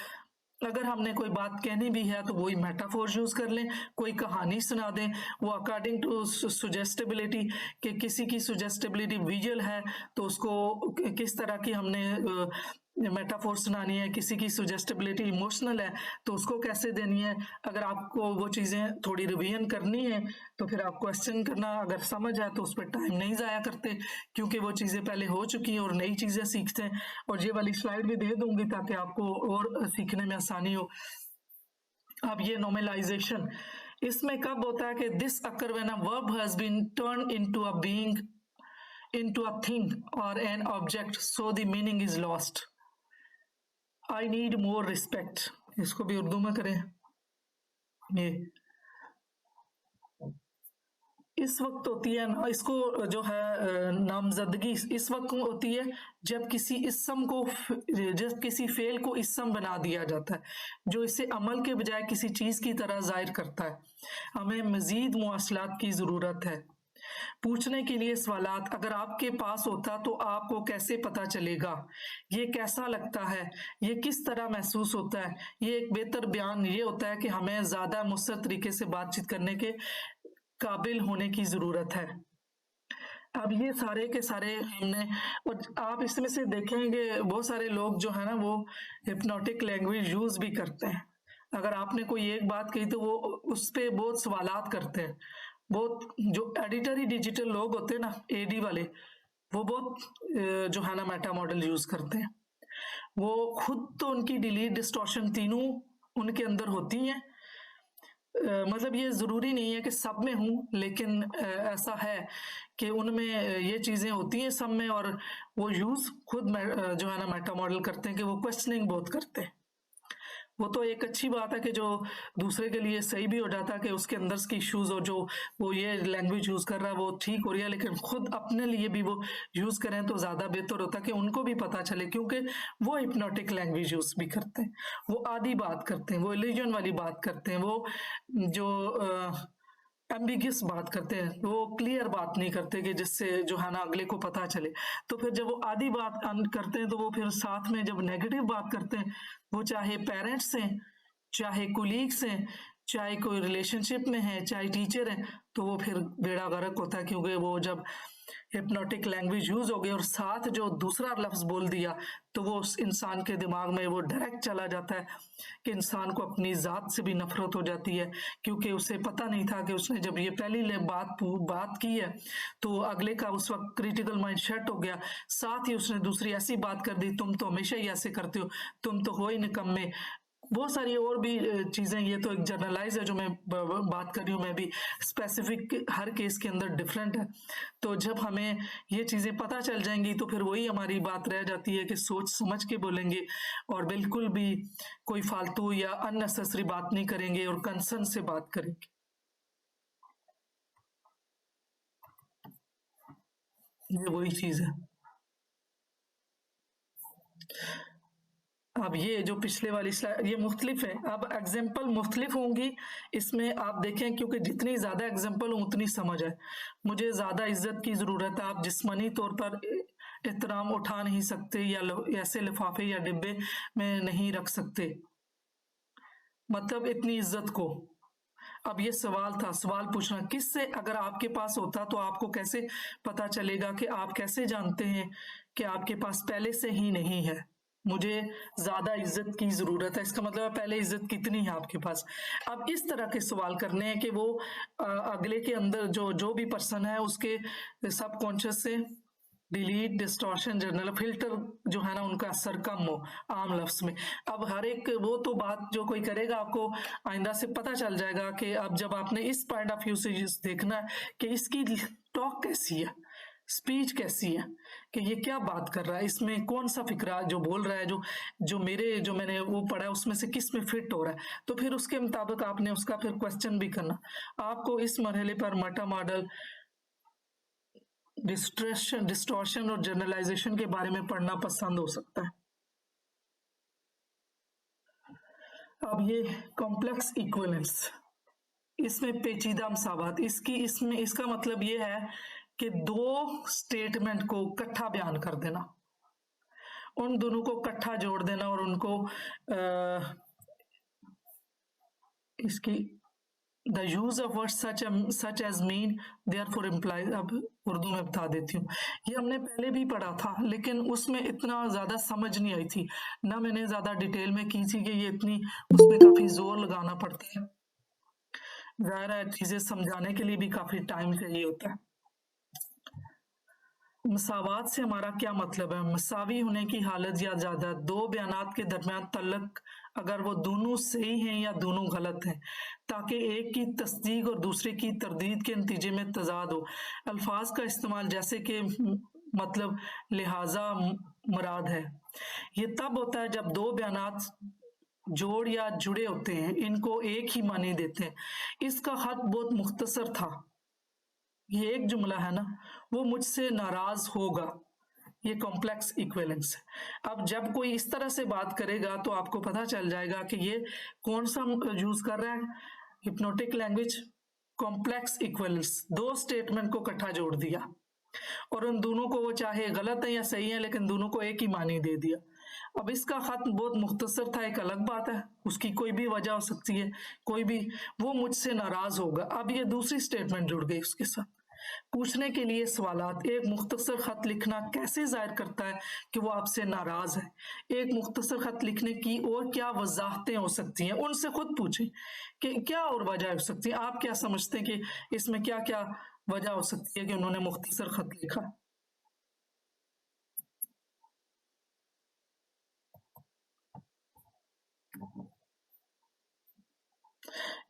अगर हमने कोई बात कहनी भी है तो वही मेटाफोर यूज कर लें, कोई कहानी सुना दें, वो अकॉर्डिंग टू सुजेस्टेबिलिटी, कि किसी की सुजेस्टेबिलिटी विजुअल है तो उसको किस तरह की हमने मेटाफोर सुनानी है, किसी की सुजेस्टेबिलिटी इमोशनल है तो उसको कैसे देनी है। अगर आपको वो चीज़ें थोड़ी रिवीजन करनी है तो फिर आप क्वेश्चन करना, अगर समझ है तो उस पर टाइम नहीं ज़ाया करते, क्योंकि वो चीज़ें पहले हो चुकी हैं और नई चीज़ें सीखते हैं। और ये वाली स्लाइड भी दे दूंगी ताकि आपको और सीखने में आसानी हो। अब ये नॉर्मलाइजेशन इसमें कब होता है कि this occur when a verb has been turn into a being, into a thing or an object, so the meaning is lost. I need more respect, इसको भी उर्दू में करें। ये इस वक्त होती है ना, इसको जो है नामजदगी इस वक्त होती है जब किसी इसम को, जब किसी फेल को इसम बना दिया जाता है जो इसे अमल के बजाय किसी चीज की तरह जाहिर करता है। हमें मजीद मुआसलात की जरूरत है। पूछने के लिए सवालात, अगर आपके पास होता तो आपको कैसे पता चलेगा? ये कैसा लगता है? ये किस तरह महसूस होता है? ये एक बेहतर बयान ये होता है कि हमें ज्यादा मुस्तर तरीके से बातचीत करने के काबिल होने की जरूरत है। अब ये सारे के सारे हमने, और आप इसमें से देखेंगे बहुत सारे लोग जो है ना वो हिप्नोटिक लैंग्वेज यूज भी करते हैं। अगर आपने कोई एक बात कही तो वो उस पर बहुत सवालात करते हैं। बहुत जो एडिटरी डिजिटल लोग होते हैं ना, एडी वाले, वो बहुत जो है ना मेटा मॉडल यूज करते हैं। वो खुद तो उनकी डिलीट डिस्टॉर्शन तीनों उनके अंदर होती हैं। मतलब ये जरूरी नहीं है कि सब में हूं, लेकिन ऐसा है कि उनमें ये चीजें होती हैं सब में, और वो यूज खुद जो है ना मेटा मॉडल करते हैं कि वो क्वेश्चनिंग बहुत करते हैं। वो तो एक अच्छी बात है कि जो दूसरे के लिए सही भी हो जाता है कि उसके अंदर की इश्यूज और जो वो ये लैंग्वेज यूज कर रहा है वो ठीक हो रही है, लेकिन खुद अपने लिए भी वो यूज करें तो ज्यादा बेहतर होता है कि उनको भी पता चले, क्योंकि वो हिप्नोटिक लैंग्वेज यूज भी करते हैं, वो आधी बात करते हैं, वो इल्यूजन वाली बात करते हैं, वो जो एम्बिगियस बात करते हैं, वो क्लियर बात नहीं करते कि जिससे जो है ना अगले को पता चले। तो फिर जब वो आधी बात करते हैं तो वो फिर साथ में जब नेगेटिव बात करते हैं, वो चाहे पेरेंट्स हैं, चाहे कुलीग्स हैं, चाहे कोई रिलेशनशिप में है, चाहे टीचर है, तो वो फिर बेड़ा गर्क होता है, क्योंकि वो जब हिप्नोटिक लैंग्वेज यूज हो गई और साथ जो दूसरा लफ्ज बोल दिया, तो वो उस इंसान के दिमाग में वो डायरेक्ट चला जाता है कि इंसान को अपनी ज़ात से भी नफरत हो जाती है, क्योंकि उसे पता नहीं था कि उसने जब ये पहली बात की है तो अगले का उस वक्त क्रिटिकल माइंड सेट हो गया, साथ ही उसने दूसरी ऐसी बात कर दी, तुम तो हमेशा ही ऐसे करते हो, तुम तो हो ही निकम्मे। बहुत सारी और भी चीज़ें, ये तो एक जनरलाइज है जो मैं बात कर रही हूँ, मैं भी स्पेसिफिक हर केस के अंदर डिफरेंट है। तो जब हमें ये चीज़ें पता चल जाएंगी तो फिर वही हमारी बात रह जाती है कि सोच समझ के बोलेंगे और बिल्कुल भी कोई फालतू या अननेसेसरी बात नहीं करेंगे और कंसर्न से बात करेंगे। ये वही चीज़ है। अब ये जो पिछले वाली स्लाइड, ये मुख्तलिफ है, अब एग्जाम्पल मुख्तलिफ होंगी इसमें, आप देखें, क्योंकि जितनी ज़्यादा एग्जाम्पल हो उतनी समझ है। मुझे ज़्यादा इज्जत की ज़रूरत है, आप जिस्मानी तौर पर एहतराम उठा नहीं सकते या ऐसे लिफाफे या डिब्बे में नहीं रख सकते, मतलब इतनी इज्जत को। अब ये सवाल था, सवाल पूछना किससे, अगर आपके पास होता तो आपको कैसे पता चलेगा, कि आप कैसे जानते हैं कि आपके पास पहले से ही नहीं है। मुझे ज्यादा इज्जत की जरूरत है, इसका मतलब पहले इज्जत कितनी है आपके पास। अब इस तरह के सवाल करने हैं कि वो अगले के अंदर जो भी पर्सन है उसके सबकॉन्शियस से डिलीट, डिस्टॉर्शन, जनरल फिल्टर जो है ना, उनका असर कम हो आम लफ्ज में। अब हर एक वो तो बात जो कोई करेगा आपको आइंदा से पता चल जाएगा कि अब जब आपने इस पॉइंट ऑफ व्यू से देखना है कि इसकी टॉक कैसी है, स्पीच कैसी है, कि ये क्या बात कर रहा है, इसमें कौन सा फिक्रा जो बोल रहा है, जो मैंने वो पढ़ा है उसमें से किस में फिट हो रहा है, तो फिर उसके मुताबिक आपने उसका फिर क्वेश्चन भी करना। आपको इस मरहले पर मेटा मॉडल, डिस्टॉर्शन और जनरलाइजेशन के बारे में पढ़ना पसंद हो सकता है। अब ये कॉम्प्लेक्स इक्विवेलेंस, इसमें पेचीदा मसावत, इसका मतलब ये है कि दो स्टेटमेंट को इकट्ठा बयान कर देना, उन दोनों को इकट्ठा जोड़ देना और उनको इसकी the use of word such as mean therefore implies. अब उर्दू में बता देती हूँ, ये हमने पहले भी पढ़ा था लेकिन उसमें इतना ज्यादा समझ नहीं आई थी, ना मैंने ज्यादा डिटेल में की थी कि ये इतनी, उसमें काफी जोर लगाना पड़ता है, जाहिर है चीजें समझाने के लिए भी काफी टाइम चाहिए होता है। मसावात से हमारा क्या मतलब है? मसावी होने की हालत या ज्यादा दो बयानात के दरमियान तल्लक, अगर वो दोनों सही हैं या दोनों गलत हैं, ताकि एक की तस्दीक और दूसरे की तरदीद के नतीजे में तजाद हो। अल्फाज का इस्तेमाल जैसे कि मतलब, लिहाजा, मुराद है, ये तब होता है जब दो बयानात जोड़ या जुड़े होते हैं, इनको एक ही मानी देते हैं। इसका खत बहुत मुख्तसर था, ये एक जुमला है ना, वो मुझसे नाराज होगा, ये कॉम्प्लेक्स इक्विवेलेंस है। अब जब कोई इस तरह से बात करेगा तो आपको पता चल जाएगा कि ये कौन सा यूज कर रहा है, हिप्नोटिक लैंग्वेज, कॉम्प्लेक्स इक्विवेलेंस, दो स्टेटमेंट को इकट्ठा जोड़ दिया और उन दोनों को, वो चाहे गलत है या सही है लेकिन दोनों को एक ही मानी दे दिया। अब इसका खत बहुत मुख्तसर था, एक अलग बात है, उसकी कोई भी वजह हो सकती है, कोई भी, वो मुझसे नाराज होगा। अब ये दूसरी स्टेटमेंट जुड़ गई उसके साथ। पूछने के लिए सवालात, एक मुख्तसर खत लिखना कैसे जाहिर करता है कि वो आपसे नाराज है? एक मुख्तसर खत लिखने की और क्या वजाहतें हो सकती हैं, उनसे खुद पूछें कि क्या और वजह हो सकती है, आप क्या समझते हैं कि इसमें क्या क्या वजह हो सकती है कि उन्होंने मुख्तसर खत लिखा।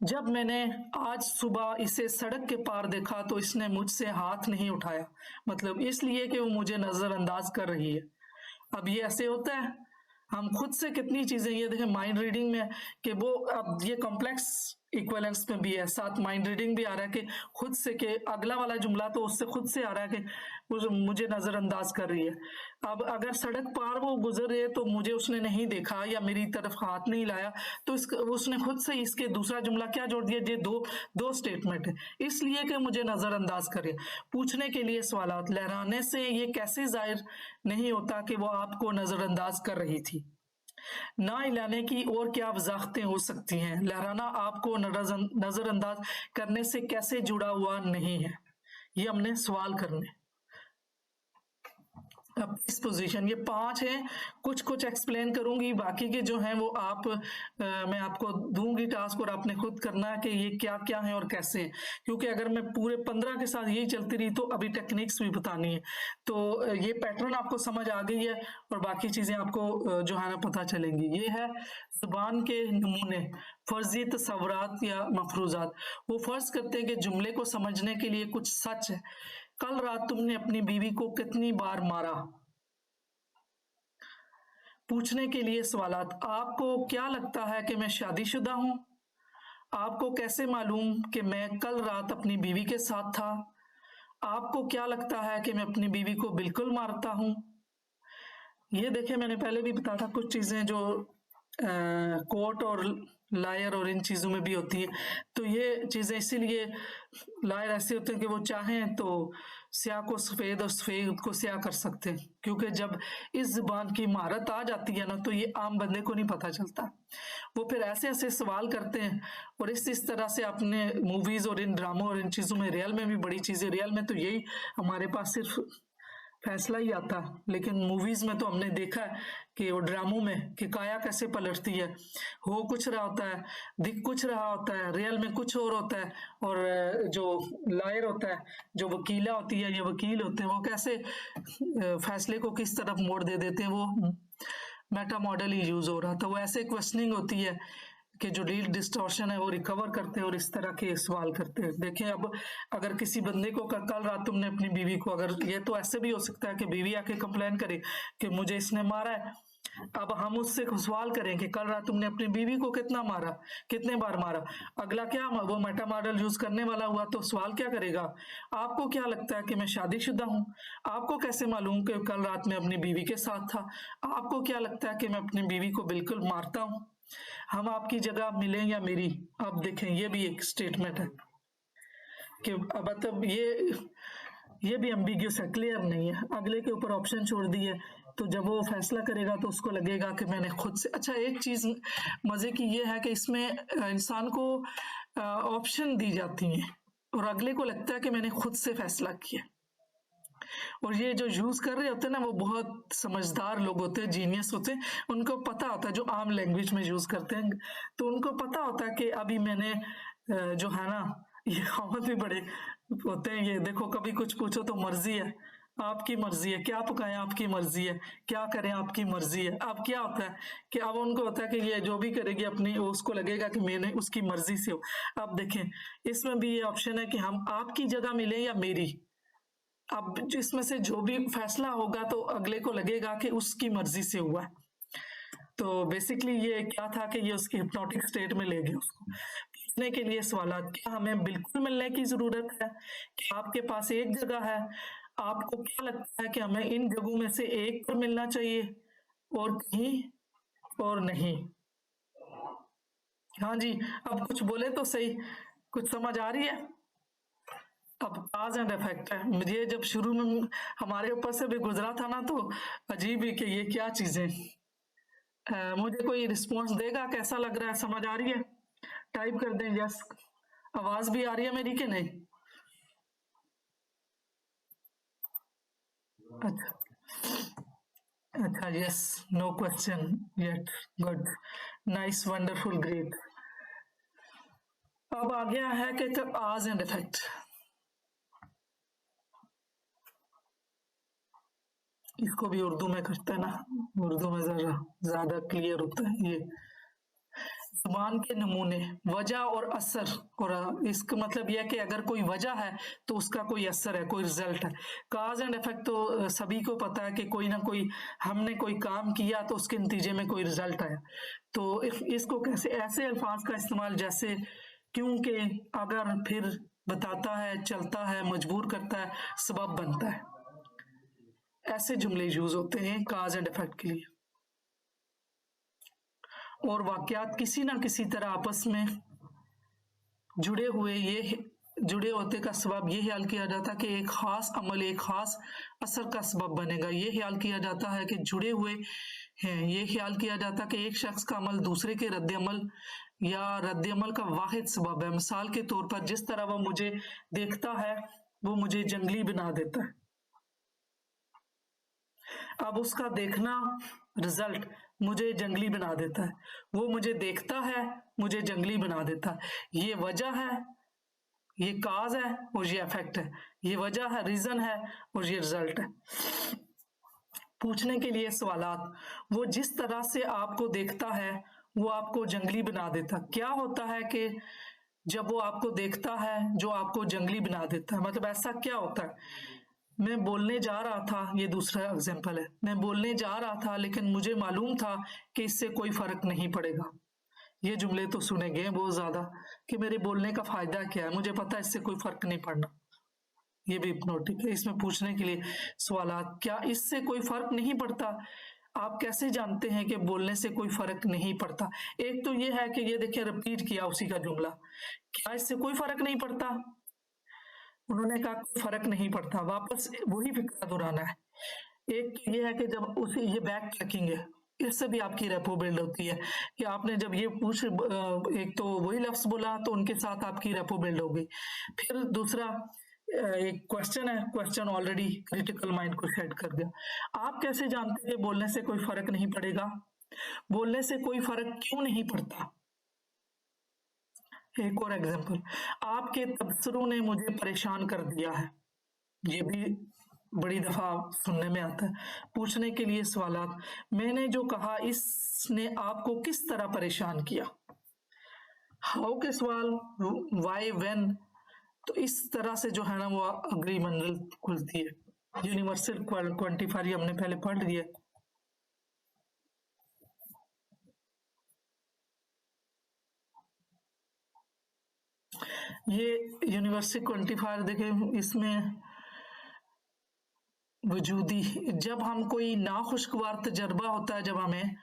जब मैंने आज सुबह इसे सड़क के पार देखा तो इसने मुझसे हाथ नहीं उठाया, मतलब इसलिए कि वो मुझे नजरअंदाज कर रही है। अब ये ऐसे होता है, हम खुद से कितनी चीजें, ये देखें माइंड रीडिंग में कि वो, अब ये कॉम्प्लेक्स इक्विवेलेंस में भी है, साथ माइंड रीडिंग भी आ रहा है कि खुद से, कि अगला वाला जुमला तो उससे खुद से आ रहा है कि वो मुझे नजरअंदाज कर रही है। अब अगर सड़क पार वो गुजर रही है तो मुझे उसने नहीं देखा या मेरी तरफ हाथ नहीं लाया, तो उसने खुद से इसके दूसरा जुमला क्या जोड़ दिया, ये दो स्टेटमेंट है, इसलिए कि मुझे नजरअंदाज करे। पूछने के लिए सवालात, लहराने से ये कैसे जाहिर नहीं होता कि वो आपको नजरअंदाज कर रही थी? ना हिलाने की और क्या वजाहतें हो सकती हैं? लहराना आपको नजरअंदाज करने से कैसे जुड़ा हुआ नहीं है? ये हमने सवाल करने। अब इस पोजीशन, ये 5 हैं, कुछ कुछ एक्सप्लेन करूंगी, बाकी के जो हैं वो मैं आपको दूंगी टास्क और आपने खुद करना है कि ये क्या क्या है और कैसे है। क्योंकि अगर मैं पूरे 15 के साथ यही चलती रही तो अभी टेक्निक्स भी बतानी है। तो ये पैटर्न आपको समझ आ गई है और बाकी चीजें आपको जो है ना पता चलेंगी। ये है जुबान के नमूने, फर्जी तस्वुरात या मफरूजात। वो फर्ज करते हैं कि जुमले को समझने के लिए कुछ सच है। कल रात तुमने अपनी बीवी को कितनी बार मारा? पूछने के लिए सवालात। आपको क्या लगता है कि मैं शादीशुदा हूं? आपको कैसे मालूम कि मैं कल रात अपनी बीवी के साथ था? आपको क्या लगता है कि मैं अपनी बीवी को बिल्कुल मारता हूं? ये देखें, मैंने पहले भी बताया था कुछ चीजें जो कोर्ट और लायर और इन चीजों में भी होती है। तो ये चीजें इसीलिए लायर ऐसे होते हैं कि वो चाहें तो स्याह को सफेद और सफेद को स्याह कर सकते हैं, क्योंकि जब इस जुबान की महारत आ जाती है ना तो ये आम बंदे को नहीं पता चलता। वो फिर ऐसे ऐसे सवाल करते हैं और इस तरह से अपने मूवीज और इन ड्रामों और इन चीजों में, रियल में भी बड़ी चीजें, रियल में तो यही हमारे पास सिर्फ फैसला ही आता, लेकिन मूवीज में तो हमने देखा है कि वो ड्रामों में कि काया कैसे पलटती है। हो कुछ रहा होता है, दिख कुछ रहा होता है, रियल में कुछ और होता है। और जो लॉयर होता है, जो वकीला होती है या वकील होते हैं, वो कैसे फैसले को किस तरफ मोड़ दे देते हैं। वो मेटा मॉडल ही यूज हो रहा था। वो ऐसे क्वेश्चनिंग होती है कि जो डील डिस्टॉर्शन है वो रिकवर करते हैं और इस तरह के सवाल करते हैं। देखें, अब अगर किसी बंदे को कल रात तुमने अपनी बीवी को, अगर ये तो ऐसे भी हो सकता है कि बीवी आके कंप्लेन करे कि मुझे इसने मारा है। अब हम उससे सवाल करें कि कल रात तुमने अपनी बीवी को कितना मारा, कितने बार मारा। अगला क्या, वो मेटा मॉडल यूज करने वाला हुआ तो सवाल क्या करेगा? आपको क्या लगता है कि मैं शादीशुदा हूँ? आपको कैसे मालूम कि कल रात में अपनी बीवी के साथ था? आपको क्या लगता है कि मैं अपनी बीवी को बिल्कुल मारता हूँ? हम आपकी जगह मिलें या मेरी? अब देखें, ये भी एक स्टेटमेंट है कि मतलब ये भी एम्बिग्यूस है, क्लियर नहीं है। अगले के ऊपर ऑप्शन छोड़ दिए, तो जब वो फैसला करेगा तो उसको लगेगा कि मैंने खुद से। अच्छा, एक चीज मजे की ये है कि इसमें इंसान को ऑप्शन दी जाती हैं और अगले को लगता है कि मैंने खुद से फैसला किया। और ये जो यूज कर रहे होते हैं ना, वो बहुत समझदार लोग होते हैं, जीनियस होते हैं। उनको पता होता है, जो आम लैंग्वेज में यूज करते हैं, तो उनको पता होता है कि अभी मैंने जो है ना, ये कहावत भी बड़े होते हैं, ये देखो, कभी कुछ पूछो तो मर्जी है, आपकी मर्जी है, क्या पकाएं आपकी मर्जी है, क्या करें आपकी मर्जी है। अब क्या होता है कि अब उनको होता है कि ये जो भी करेगी अपनी, उसको लगेगा कि मैंने उसकी मर्जी से हो। अब देखें, इसमें भी ये ऑप्शन है कि हम आपकी जगह मिले या मेरी। अब जिसमें से जो भी फैसला होगा तो अगले को लगेगा कि उसकी मर्जी से हुआ है। तो बेसिकली ये क्या था कि ये उसकी हिप्नोटिक स्टेट में ले गया उसको। पूछने के लिए सवाल, क्या हमें बिल्कुल मिलने की जरूरत है? क्या आपके पास एक जगह है? आपको क्या लगता है कि हमें इन जगहों में से एक पर मिलना चाहिए और कहीं और नहीं? हाँ जी, अब कुछ बोले तो सही, कुछ समझ आ रही है? अब काज एंड इफेक्ट है। मुझे जब शुरू में हमारे ऊपर से भी गुजरा था ना, तो अजीब ही कि ये क्या चीजें। मुझे कोई रिस्पॉन्स देगा कैसा लग रहा है, समझ आ रही है? टाइप कर दें यस। आवाज भी आ रही है मेरी कि नहीं? अच्छा, yes, no question yet, good, nice, wonderful, great. अब आ गया है कि काज एंड इफेक्ट। इसको भी उर्दू में करते हैं ना, उर्दू में जरा ज्यादा क्लियर होता है। ये जुबान के नमूने, वजह और असर। और इसका मतलब यह है कि अगर कोई वजह है तो उसका कोई असर है, कोई रिजल्ट है। काज एंड इफेक्ट तो सभी को पता है कि कोई ना कोई, हमने कोई काम किया तो उसके नतीजे में कोई रिजल्ट आया। तो इसको कैसे, ऐसे अल्फाज का इस्तेमाल जैसे क्योंकि, अगर, फिर, बताता है, चलता है, मजबूर करता है, सबब बनता है, ऐसे जुमले यूज होते हैं काज एंड इफेक्ट के लिए। और वाकयात किसी ना किसी तरह आपस में जुड़े होते का सबब ये ख्याल किया जाता है कि एक खास अमल एक खास असर का सबब बनेगा। ये ख्याल किया जाता है कि जुड़े हुए हैं। ये ख्याल किया जाता कि एक शख्स का अमल दूसरे के रद्द-ए-अमल या रद्द-ए-अमल का वाहिद सबब है। मिसाल के तौर पर जिस तरह वो मुझे देखता है वो मुझे जंगली बना देता है। अब उसका देखना रिजल्ट मुझे जंगली बना देता है। वो मुझे देखता है, मुझे जंगली बना देता है। ये वजह है, ये काज है और ये इफेक्ट है। ये वजह है, रीजन है और ये रिजल्ट है। पूछने के लिए सवालात, वो जिस तरह से आपको देखता है वो आपको जंगली बना देता। क्या होता है कि जब वो आपको देखता है जो आपको जंगली बना देता है, मतलब ऐसा क्या होता है? मैं बोलने जा रहा था, ये दूसरा एग्जांपल है, मैं बोलने जा रहा था लेकिन मुझे मालूम था कि इससे कोई फर्क नहीं पड़ेगा। ये जुमले तो सुने गए बहुत ज्यादा कि मेरे बोलने का फायदा क्या है, मुझे पता है इससे कोई फर्क नहीं पड़ना। ये भी हिप्नोटिक है। इसमें पूछने के लिए सवालात, क्या इससे कोई फर्क नहीं पड़ता? आप कैसे जानते हैं कि बोलने से कोई फर्क नहीं पड़ता? एक तो ये है कि ये देखिए रिपीट किया उसी का जुमला, क्या इससे कोई फर्क नहीं पड़ता? उन्होंने कहा कोई फर्क नहीं पड़ता, वापस वही फिक्रा दोहराना है। एक ये है कि जब उसे ये बैक ट्रैकिंग है, इससे भी आपकी रेपो बिल्ड होती है कि आपने जब ये एक तो वही लफ्ज बोला तो उनके साथ आपकी रेपो बिल्ड हो गई। फिर दूसरा एक क्वेश्चन है, क्वेश्चन ऑलरेडी क्रिटिकल माइंड को सेट कर दिया। आप कैसे जानते हैं बोलने से कोई फर्क नहीं पड़ेगा? बोलने से कोई फर्क क्यों नहीं पड़ता? एक और एग्जांपल, आपके तबसरों ने मुझे परेशान कर दिया है। ये भी बड़ी दफा सुनने में आता है। पूछने के लिए सवालात, मैंने जो कहा इसने आपको किस तरह परेशान किया? हाउ के सवाल, वाई, व्हेन, तो इस तरह से जो है ना वो अगली मंजिल खुलती है। यूनिवर्सल क्वांटिफायर हमने पहले पढ़ लिया। ये यूनिवर्सल क्वांटिफायर देखें, इसमें वजूदी, जब हम कोई नाखुशगवार तजर्बा होता है जब हमें,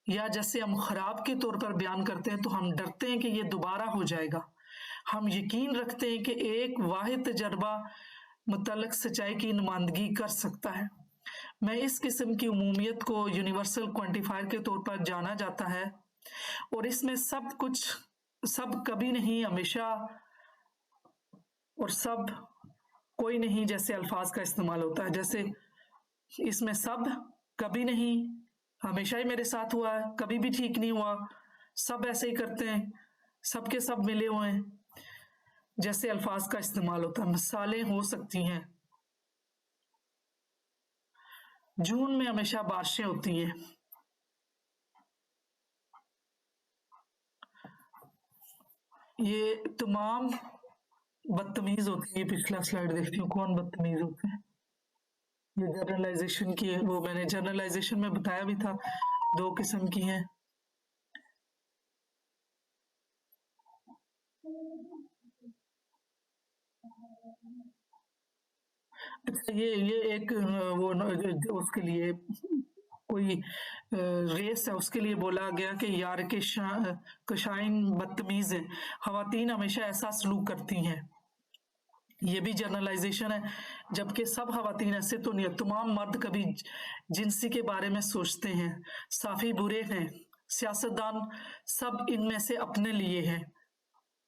या जैसे हम खराब के तौर पर बयान करते हैं तो हम डरते हैं कि ये दोबारा हो जाएगा। हम यकीन रखते हैं कि एक वाहिद तजर्बा मुतल्लक सच्चाई की नुमाइंदगी कर सकता है। मैं इस किस्म की उमूमियत को यूनिवर्सल क्वांटिफायर के तौर पर जाना जाता है और इसमें सब कुछ, सब कभी नहीं, हमेशा और सब कोई नहीं जैसे अल्फाज का इस्तेमाल होता है। जैसे इसमें सब कभी नहीं, हमेशा ही मेरे साथ हुआ है, कभी भी ठीक नहीं हुआ, सब ऐसे ही करते हैं, सबके सब मिले हुए हैं, जैसे अल्फाज का इस्तेमाल होता है। मिसालें हो सकती हैं, जून में हमेशा बारिशें होती हैं। ये तमाम बदतमीज होती है। पिछला स्लाइड देखती हूँ, कौन बदतमीज होते हैं? ये जनरलाइजेशन की है, वो मैंने जनरलाइजेशन में बताया भी था, दो किस्म की हैं। अच्छा, ये एक वो उसके लिए कोई रेस है, उसके लिए बोला गया कि यार के कशाइन बदतमीज है, खवातीन हमेशा ऐसा सलूक करती हैं। ये भी जनरलाइजेशन है, जबकि सब खवातीन ऐसे तो नहीं है। तमाम मर्द कभी जिनसी के बारे में सोचते हैं, साफी बुरे हैं, सियासतदान सब इनमें से अपने लिए हैं।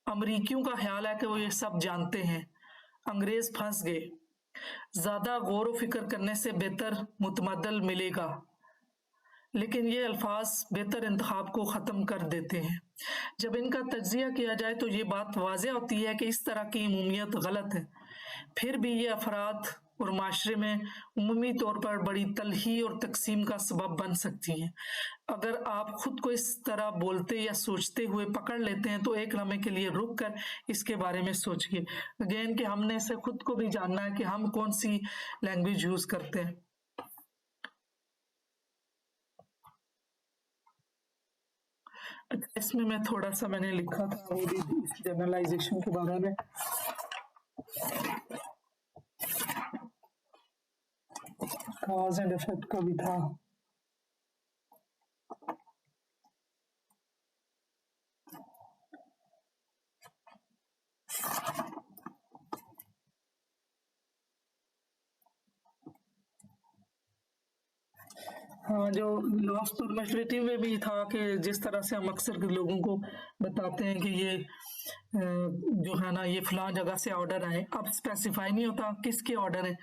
अमरीकियों का ख्याल है कि वो ये सब जानते हैं। अंग्रेज फंस गए। ज्यादा गौर व फिक्र करने से बेहतर मुतमद्दल मिलेगा, लेकिन ये अल्फाज बेहतर इंतखाब को ख़त्म कर देते हैं। जब इनका तज्जिया किया जाए तो ये बात वाज़ेह होती है कि इस तरह की अमूमियत गलत है। फिर भी ये अफराद और माशरे में उमूमी तौर पर बड़ी तलही और तकसीम का सबब बन सकती हैं। अगर आप खुद को इस तरह बोलते या सोचते हुए पकड़ लेते हैं तो एक लम्हे के लिए रुक कर इसके बारे में सोचिए। अगेन कि हमने से खुद को भी जानना है कि हम कौन सी लैंग्वेज यूज करते हैं। अच्छा, इसमें मैं थोड़ा सा मैंने लिखा था वो भी इस जनरलाइजेशन के बारे में। कॉज एंड इफेक्ट का भी था। हाँ, जो लॉस परमिटिविटी में भी था कि जिस तरह से हम अक्सर लोगों को बताते हैं कि ये जो है ना ये फलां जगह से ऑर्डर आए, अब स्पेसिफाई नहीं होता किसके ऑर्डर है।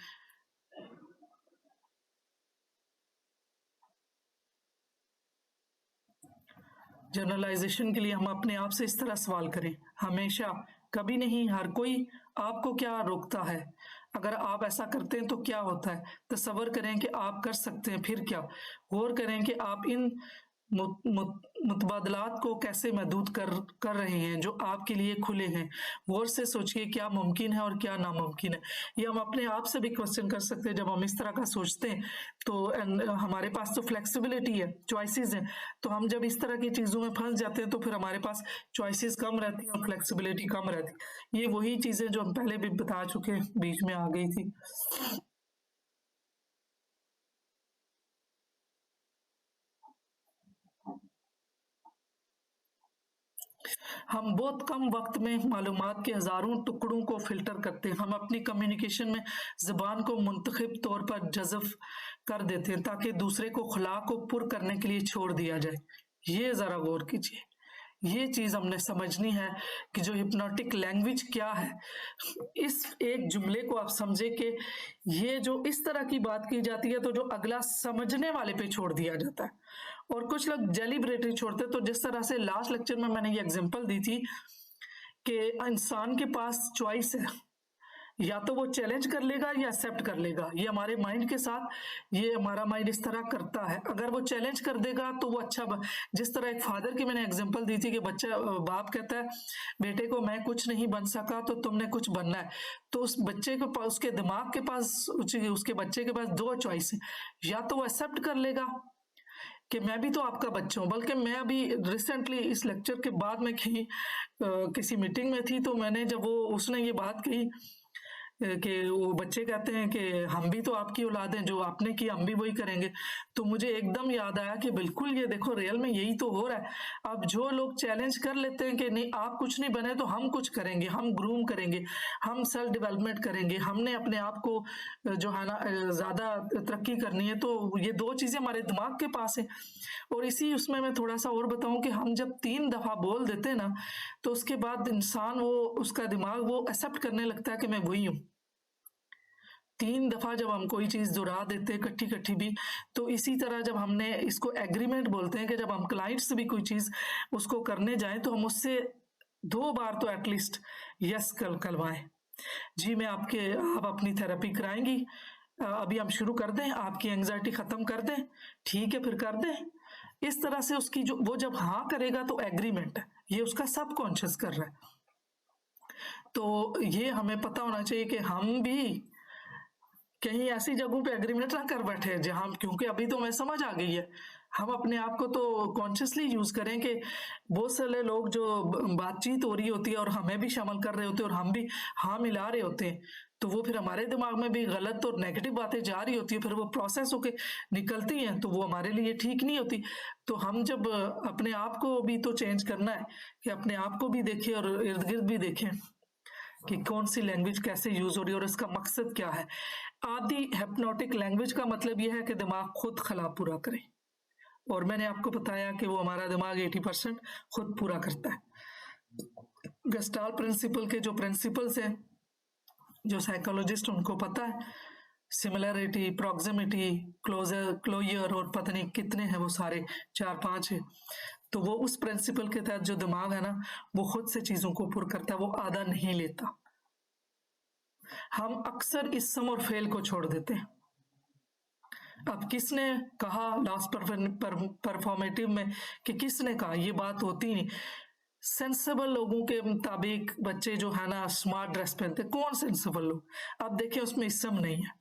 जनरलाइजेशन के लिए हम अपने आप से इस तरह सवाल करें, हमेशा, कभी नहीं, हर कोई, आपको क्या रोकता है, अगर आप ऐसा करते हैं तो क्या होता है, तसव्वुर करें कि आप कर सकते हैं, फिर क्या, गौर करें कि आप इन मुतबादलात को कैसे महदूद कर रहे हैं जो आपके लिए खुले हैं। गौर से सोचिए क्या मुमकिन है और क्या नामुमकिन है। ये हम अपने आप से भी क्वेश्चन कर सकते हैं। जब हम इस तरह का सोचते हैं तो हमारे पास तो फ्लेक्सिबिलिटी है, चॉइसेस हैं, तो हम जब इस तरह की चीज़ों में फंस जाते हैं तो फिर हमारे पास चॉइसेस कम रहती हैं और फ्लेक्सिबिलिटी कम रहती है। ये वही चीज़ें जो हम पहले भी बता चुके हैं, बीच में आ गई थी। हम बहुत कम वक्त में मालूमात के हज़ारों टुकड़ों को फ़िल्टर करते हैं। हम अपनी कम्युनिकेशन में ज़बान को मुंतखब तौर पर जज़्ब कर देते हैं ताकि दूसरे को खुला को पुर करने के लिए छोड़ दिया जाए। ये ज़रा गौर कीजिए, ये चीज़ हमने समझनी है कि जो हिप्नोटिक लैंग्वेज क्या है। इस एक जुमले को आप समझे कि ये जो इस तरह की बात की जाती है तो जो अगला समझने वाले पे छोड़ दिया जाता है, और कुछ लोग डेलिबरेटली छोड़ते हैं। तो जिस तरह से लास्ट लेक्चर में मैंने ये एग्जांपल दी थी कि इंसान के पास चॉइस है, या तो वो चैलेंज कर लेगा या एक्सेप्ट कर लेगा। ये हमारे माइंड के साथ, ये हमारा माइंड इस तरह करता है। अगर वो चैलेंज कर देगा तो वो अच्छा, जिस तरह एक फादर की मैंने एग्जांपल दी थी कि बच्चा, बाप कहता है बेटे को मैं कुछ नहीं बन सका तो तुमने कुछ बनना है, तो उस बच्चे के पास, उसके दिमाग के पास, उसके बच्चे के पास दो चॉइस है, या तो वो एक्सेप्ट कर लेगा कि मैं भी तो आपका बच्चा हूँ। बल्कि मैं अभी रिसेंटली इस लेक्चर के बाद में कहीं किसी मीटिंग में थी, तो मैंने जब वो उसने ये बात कही कि वो बच्चे कहते हैं कि हम भी तो आपकी औलाद हैं, जो आपने किया हम भी वही करेंगे, तो मुझे एकदम याद आया कि बिल्कुल ये देखो रियल में यही तो हो रहा है। अब जो लोग चैलेंज कर लेते हैं कि नहीं आप कुछ नहीं बने तो हम कुछ करेंगे, हम ग्रूम करेंगे, हम सेल्फ डेवलपमेंट करेंगे, हमने अपने आप को जो है ना ज़्यादा तरक्की करनी है, तो ये दो चीज़ें हमारे दिमाग के पास है। और इसी उसमें मैं थोड़ा सा और बताऊं कि हम जब 3 दफ़ा बोल देते हैं ना, तो उसके बाद इंसान, वो उसका दिमाग वो एक्सेप्ट करने लगता है कि मैं वही हूँ। 3 दफ़ा जब हम कोई चीज़ दोहरा देते हैं इकट्ठी भी, तो इसी तरह जब हमने इसको एग्रीमेंट बोलते हैं कि जब हम क्लाइंट से भी कोई चीज़ उसको करने जाएं तो हम उससे 2 बार तो एटलीस्ट यस करवाएं। जी मैं आप अपनी थेरेपी कराएंगी, अभी हम शुरू कर दें, आपकी एंग्जाइटी ख़त्म कर दें, ठीक है फिर कर दें। इस तरह से उसकी जो वो जब हाँ करेगा तो एग्रीमेंट है, ये उसका सबकॉन्शियस कर रहा है। तो ये हमें पता होना चाहिए कि हम भी कहीं ऐसी जगहों पे एग्रीमेंट ना कर बैठे जहां, क्योंकि अभी तो हमें समझ आ गई है, हम अपने आप को तो कॉन्शियसली यूज करें कि बहुत सारे लोग जो बातचीत हो रही होती है और हमें भी शामिल कर रहे होते हैं और हम भी हाँ मिला रहे होते हैं, तो वो फिर हमारे दिमाग में भी गलत और नेगेटिव बातें जा रही होती है, फिर वो प्रोसेस होके निकलती हैं तो वो हमारे लिए ठीक नहीं होती। तो हम जब अपने आप को भी तो चेंज करना है कि अपने आप को भी देखें और इर्द गिर्द भी देखें कि कौन सी लैंग्वेज कैसे यूज हो रही है और इसका मकसद क्या है। आदि हिप्नोटिक लैंग्वेज का मतलब यह है कि दिमाग खुद खला पूरा करे, और मैंने आपको बताया कि वो हमारा दिमाग 80% खुद पूरा करता है। गेस्टाल्ट प्रिंसिपल के जो प्रिंसिपल्स हैं, जो साइकोलॉजिस्ट उनको पता है, सिमिलरिटी, प्रॉक्सिमिटी, क्लोजर और पता नहीं कितने हैं वो सारे, 4-5 है। तो वो उस प्रिंसिपल के तहत जो दिमाग है ना वो खुद से चीजों को पुर करता है, वो आधा नहीं लेता। हम अक्सर इस सम और फेल को छोड़ देते हैं। अब किसने कहा लास्ट परफॉर्मेटिव में कि किसने कहा, ये बात होती नहीं। सेंसेबल लोगों के मुताबिक बच्चे जो है ना स्मार्ट ड्रेस पहनते, कौन सेंसेबल लोग, अब देखिए उसमें इसम नहीं है।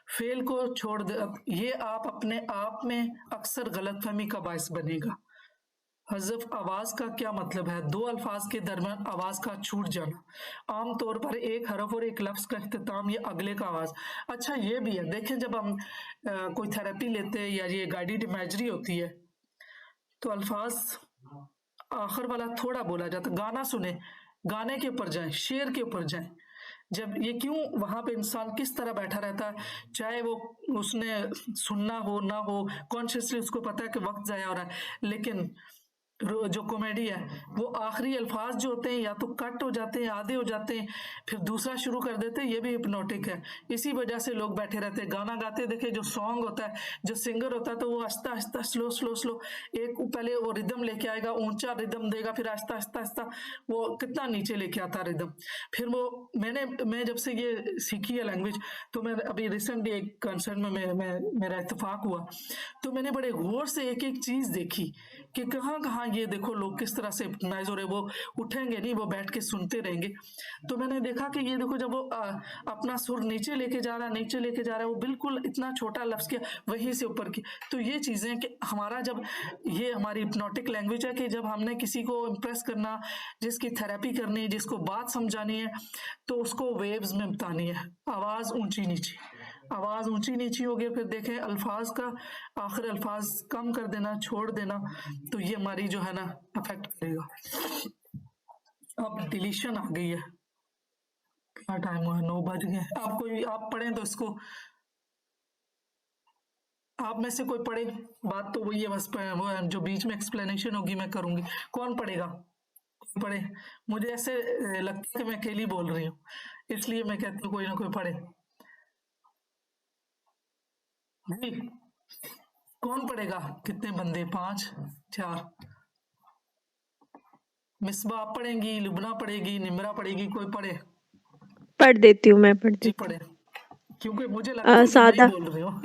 फेल को छोड़ दे, ये आप अपने आप में अक्सर गलतफहमी का बायस बनेगा। हज़फ आवाज का क्या मतलब है? 2 अल्फाज के दरमियान आवाज का छूट जाना, आमतौर पर एक हरफ और एक लफ्ज का इख्तिताम या अगले का आवाज। अच्छा ये भी है, देखें जब हम कोई थेरेपी लेते हैं या ये गाइडेड इमेजरी होती है तो अल्फाज आखिर वाला थोड़ा बोला जाता। गाना सुने, गाने के ऊपर जाएं, शेर के ऊपर जाएं, जब ये क्यों वहाँ पे इंसान किस तरह बैठा रहता है, चाहे वो उसने सुनना हो ना हो, कॉन्शियसली उसको पता है कि वक्त ज़ाया हो रहा है, लेकिन जो कॉमेडी है वो आखिरी अल्फाज जो होते हैं या तो कट हो जाते हैं, आधे हो जाते हैं, फिर दूसरा शुरू कर देते हैं, ये भी हिप्नोटिक है। इसी वजह से लोग बैठे रहते हैं। गाना गाते देखिए, जो सॉन्ग होता है, जो सिंगर होता है, तो वो Aahista Aahista slow slow slow एक पहले वो रिदम लेके आएगा, ऊंचा रिदम देगा, फिर आहिस्ता आहिस्ता आहिस्ता वो कितना नीचे लेके आता है रिदम। फिर वो मैं जब से ये सीखी है लैंग्वेज, तो मैं अभी रिसेंटली एक कंसर्ट में मेरा इत्तेफाक हुआ, तो मैंने बड़े गौर से एक एक चीज देखी कि कहाँ कहाँ ये देखो लोग किस तरह से हिप्नोटाइज हो रहे, वो उठेंगे नहीं, वो बैठ के सुनते रहेंगे। तो मैंने देखा कि ये देखो, जब वो अपना सुर नीचे लेके जा रहा है, नीचे लेके जा रहा है, वो बिल्कुल इतना छोटा लफ्ज किया, वहीं से ऊपर की। तो ये चीजें कि हमारा जब ये हमारी हिप्नोटिक लैंग्वेज है कि जब हमने किसी को इम्प्रेस करना, जिसकी थेरेपी करनी है, जिसको बात समझानी है, तो उसको वेव्स में बतानी है, आवाज ऊंची नीची, आवाज ऊंची नीची हो गई, फिर देखें अल्फाज का आखिर अल्फाज कम कर देना, छोड़ देना, तो ये हमारी जो है ना अफेक्ट करेगा। अब डिलीशन आ गई है, क्या टाइम हुआ, 9 बज गए। आप पढ़ें तो इसको, आप में से कोई पढ़े, बात तो वही है, बस वो है, जो बीच में एक्सप्लेनेशन होगी मैं करूंगी। कौन पढ़ेगा? कोई पढ़े। मुझे ऐसे लगता है कि मैं अकेली बोल रही हूँ, इसलिए मैं कहती हूँ कोई ना कोई पढ़े। जी, कौन पढ़ेगा? कितने बंदे? 5 4? मिसबा आप पढ़ेंगी, लुबना पढ़ेगी, निमरा पढ़ेगी, कोई पढ़े? पढ़ देती हूँ, मैं पढ़ जी देती पढ़े, क्योंकि मुझे लगता है कि मैं ही सादा बोल रही हूँ।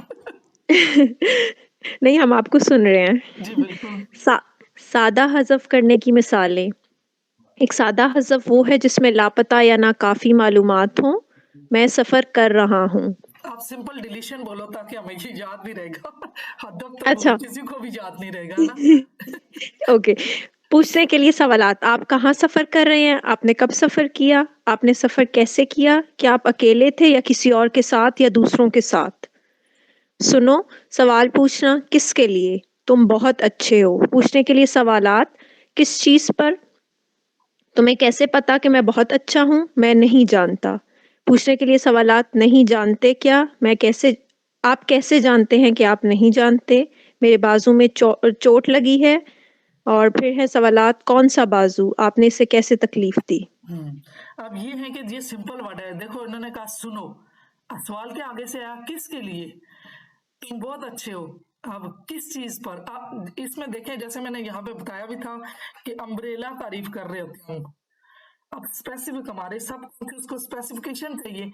नहीं, हम आपको सुन रहे हैं। जी बिल्कुल। सादा हज़फ करने की मिसालें। एक सादा हज़फ वो है जिसमें लापता या नाकाफ़ी मालूमात हों। मैं सफ़र कर रहा हूँ। आप सिंपल डिलीशन बोलो ताकि हमें ये याद भी रहेगा। हदफ तो अच्छा। किसी को भी याद नहीं रहेगा ना। ओके। पूछने के लिए सवालात। आप कहाँ सफ़र कर रहे हैं? आपने कब सफ़र किया? आपने सफ़र कैसे किया? क्या आप अकेले थे या किसी और के साथ या दूसरों के साथ? सुनो, सवाल पूछना किसके लिए? तुम बहुत अच्छे हो। पूछने के लिए सवालात। किस चीज़ पर? तुम्हें कैसे पता कि मैं बहुत अच्छा हूँ? मैं नहीं जानता। पूछने के लिए सवालात। नहीं जानते क्या? आप कैसे जानते हैं कि आप नहीं जानते? मेरे बाजू में चोट लगी है। और फिर है सवालात। कौन सा बाजू? आपने इसे कैसे तकलीफ दी? अब ये है कि ये सिंपल वर्ड है। देखो, इन्होंने कहा सुनो, सवाल के आगे से आया किसके लिए? तुम बहुत अच्छे हो। अब किस चीज पर? आप इसमें देखें, जैसे मैंने यहाँ पे बताया भी था कि अम्ब्रेला तारीफ कर रहे होते हैं। अब स्पेसिफिक, हमारे सब उसको स्पेसिफिकेशन चाहिए।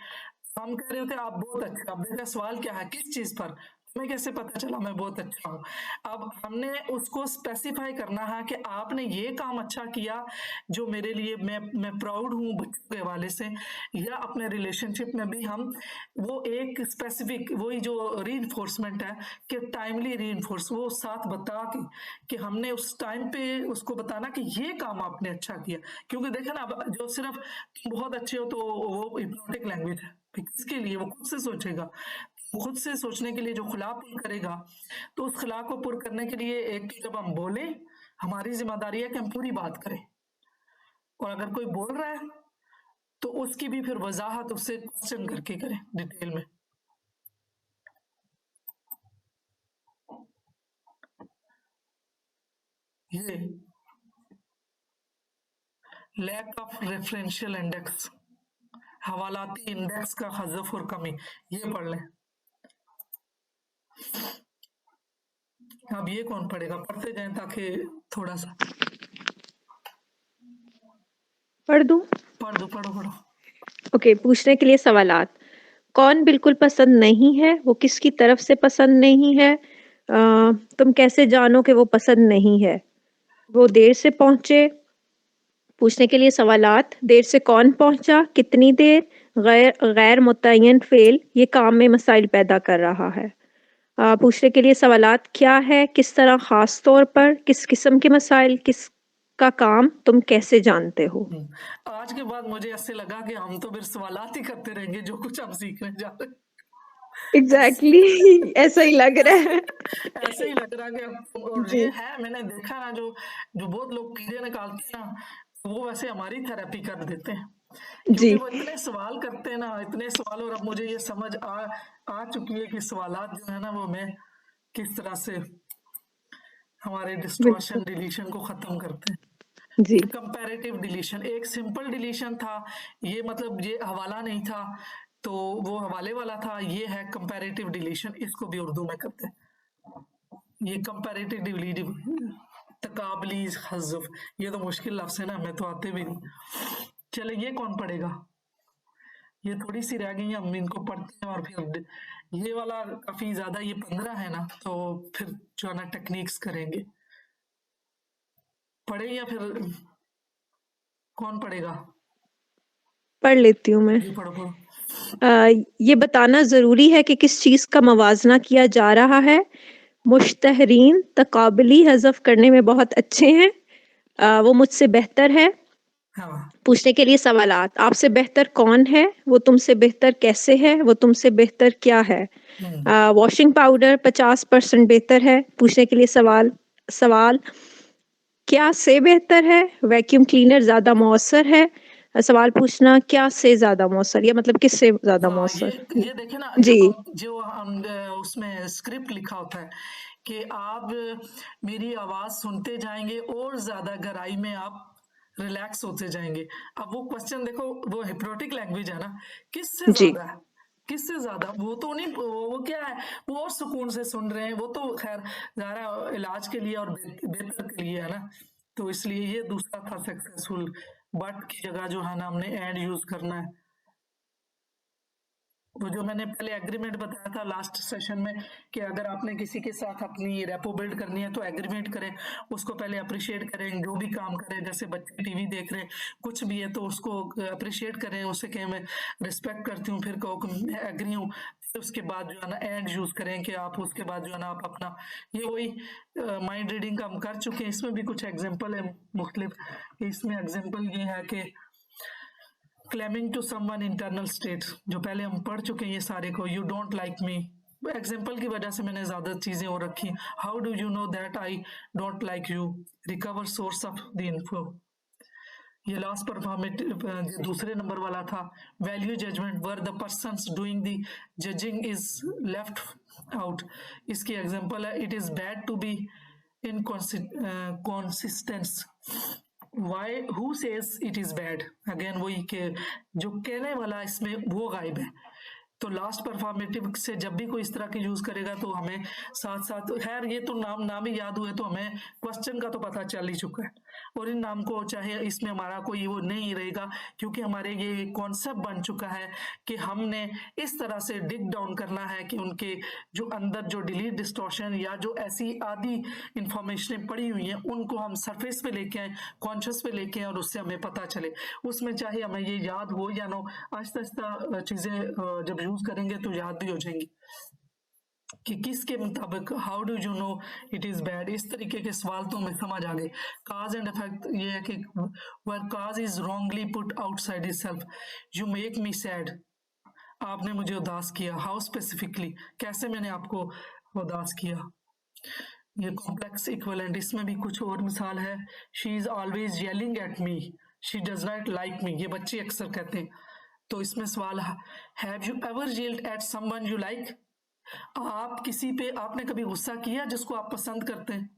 हम कह रहे होते आप बहुत अच्छे। अब देखा सवाल क्या है, किस चीज पर? तुम्हें कैसे पता चला मैं बहुत अच्छा हूँ? अब हमने उसको स्पेसिफाई करना है कि आपने ये काम अच्छा किया जो मेरे लिए मैं प्राउड हूँ बच्चों के हवाले से, या अपने रिलेशनशिप में भी हम वो एक स्पेसिफिक वही जो रीइंफोर्समेंट है कि टाइमली रीइंफोर्स, वो साथ बता के कि हमने उस टाइम पे उसको बताना कि ये काम आपने अच्छा किया। क्योंकि देखा ना, अब जो सिर्फ तुम बहुत अच्छे हो तो वो हिप्नोटिक लैंग्वेज है। किसके लिए? वो खुद से सोचेगा। खुद से सोचने के लिए जो खुला पुर करेगा, तो उस खुला को पुर करने के लिए एक जब हम बोले, हमारी जिम्मेदारी है कि हम पूरी बात करें। और अगर कोई बोल रहा है तो उसकी भी फिर वजाहत उससे क्वेश्चन करके करें डिटेल में। ये लैक ऑफ रेफरेंशियल इंडेक्स, हवालाती इंडेक्स का हज़फ और कमी, ये पढ़ लें। अब ये कौन पढ़ेगा? पढ़ते जाएं ताकि थोड़ा सा। पढ़ दूं? पढ़ो पढ़ो। ओके। पूछने के लिए सवालात। कौन बिल्कुल पसंद नहीं है? वो किसकी तरफ से पसंद नहीं है? तुम कैसे जानो कि वो पसंद नहीं है? वो देर से पहुंचे। पूछने के लिए सवालात। देर से कौन पहुंचा? कितनी देर? गैर मुतय्यन फ़ेल ये काम में मसाइल पैदा कर रहा है। पूछने के लिए सवालात। क्या है? किस तरह? ख़ास तौर पर? किस किस्म के मसाइल? किसका काम? तुम कैसे जानते हो? आज के बाद मुझे ऐसे लगा कि हम तो फिर सवालात ही करते रहेंगे जो कुछ हम सीखने जा रहे हैं। एग्जैक्टली ऐसा ही लग रहा है। ऐसे ही लग रहा कि और जी। ये है, मैंने देखा ना, जो जो बहुत लोग कीड़े निकालते हैं ना, वो वैसे हमारी थेरेपी कर देते हैं। क्योंकि जी। वो इतने सवाल करते हैं ना, इतने सवाल, और अब मुझे ये समझ आ चुकी है कि सवालात जो है ना वो मैं किस तरह से हमारे डिस्टॉर्शन बिल्कुल। डिलीशन को खत्म करते हैं। जी। ये कंपैरेटिव डिलीशन, एक सिंपल डिलीशन था, ये मतलब ये हवाला नहीं था तो वो हवाले वाला था, ये है कंपैरेटिव डिलीशन, इसको भी उर्दू में करते हैं। ये कंपैरेटिव डिलीशन, तकाबली हज़्फ़, ये तो मुश्किल लफ्ज़ है ना, हमें तो आते भी नहीं। चले ये कौन पढ़ेगा? ये थोड़ी सी रह गई, हम इनको पढ़ते हैं और फिर ये वाला काफी ज्यादा, ये 15 है ना, तो फिर जो है ना टेक्निक्स करेंगे। पढ़े या फिर कौन पढ़ेगा? पढ़ लेती हूँ मैं। ये पढ़ो पढ़ो। ये बताना ज़रूरी है कि किस चीज़ का मवाज़ना किया जा रहा है। मुश्तहरीन तकाबली हज़फ करने में बहुत अच्छे हैं। वो मुझसे बेहतर है। हाँ। पूछने के लिए सवालात, आपसे बेहतर कौन है? वो तुमसे बेहतर कैसे है? वो तुमसे बेहतर क्या है? वॉशिंग पाउडर 50% बेहतर है। पूछने के लिए सवाल क्या से बेहतर है? वैक्यूम क्लीनर ज़्यादा मौसर है। सवाल पूछना क्या से ज़्यादा मौसर, या मतलब किससे ज़्यादा हाँ, मौसर? ये देखिए ना, जी। जो हम उसमें स्क्रिप्ट लिखा होता है कि आप मेरी आवाज सुनते जाएंगे और ज्यादा गहराई में आप रिलैक्स होते जाएंगे। अब वो क्वेश्चन देखो, वो हिप्नोटिक लैंग्वेज है ना, किससे जी। ज्यादा है? किससे ज्यादा? वो तो नहीं, वो क्या है, वो और सुकून से सुन रहे हैं, वो तो खैर ज़ाहिर इलाज के लिए और बेहतर के लिए है ना, तो इसलिए ये दूसरा था सक्सेसफुल। बट की जगह जो है ना हमने एंड यूज करना है। वो जो मैंने पहले एग्रीमेंट बताया था लास्ट सेशन में कि अगर आपने किसी के साथ अपनी रेपो बिल्ड करनी है तो एग्रीमेंट करें, उसको पहले अप्रिशिएट करें, जो भी काम करें, जैसे बच्चे टीवी देख रहे हैं, कुछ भी है तो उसको अप्रिशिएट करें, उससे कहें मैं रिस्पेक्ट करती हूँ, फिर कहो कि मैं एग्री हूँ, फिर उसके बाद जो है ना एंड यूज करें कि आप उसके बाद जो है ना आप अपना, ये वही माइंड रीडिंग का हम कर चुके हैं। इसमें भी कुछ एग्जाम्पल है मुख्तलिफ। इसमें एग्जाम्पल ये है कि claiming to someone internal state, जो पहले हम पढ़ चुके हैं ये सारे को, you don't like me, example की वजह से मैंने ज्यादा चीजें और रखी। How do you know that I don't like you, recover source of the info. ये लास्ट परफॉर्मेटिव दूसरे नंबर वाला था, value judgement where the person doing the judging is left out. इसकी एग्जाम्पल है, it is bad to be inconsistence, why who says it is bad, again वही के जो कहने वाला इसमें वो गायब है। तो लास्ट परफॉर्मेटिव से जब भी कोई इस तरह की यूज करेगा तो हमें साथ साथ, खैर ये तो नाम ही याद हुए तो हमें क्वेश्चन का तो पता चल ही चुका है, और इन नाम को चाहे इसमें हमारा कोई वो नहीं रहेगा, क्योंकि हमारे ये कॉन्सेप्ट बन चुका है कि हमने इस तरह से डिग डाउन करना है कि उनके जो अंदर जो डिलीट डिस्टॉर्शन या जो ऐसी आदि इंफॉर्मेशन पड़ी हुई हैं उनको हम सरफेस पे लेके आए, कॉन्शियस पे लेके आए, और उससे हमें पता चले। उसमें चाहे हमें ये याद हो या ना हो, आहिस्ता आहिस्ता चीजें जब यूज करेंगे तो याद भी हो जाएंगी कि किसके मुताबिक, how do you no it is bad. इस तरीके के सवाल तो हमें समझ आ गए। काज एंड इफेक्ट ये है कि where cause is wrongly put outside itself, you make me sad, आपने मुझे उदास किया, हाउ स्पेसिफिकली, कैसे मैंने आपको उदास किया। ये कॉम्प्लेक्स इक्विवेलेंट, इसमें भी कुछ और मिसाल है, she is always yelling at me, she does not like me, ये बच्चे अक्सर कहते हैं। तो इसमें सवाल है, have you ever yelled at someone you like, आप किसी पे आपने कभी गुस्सा किया जिसको आप पसंद करते हैं।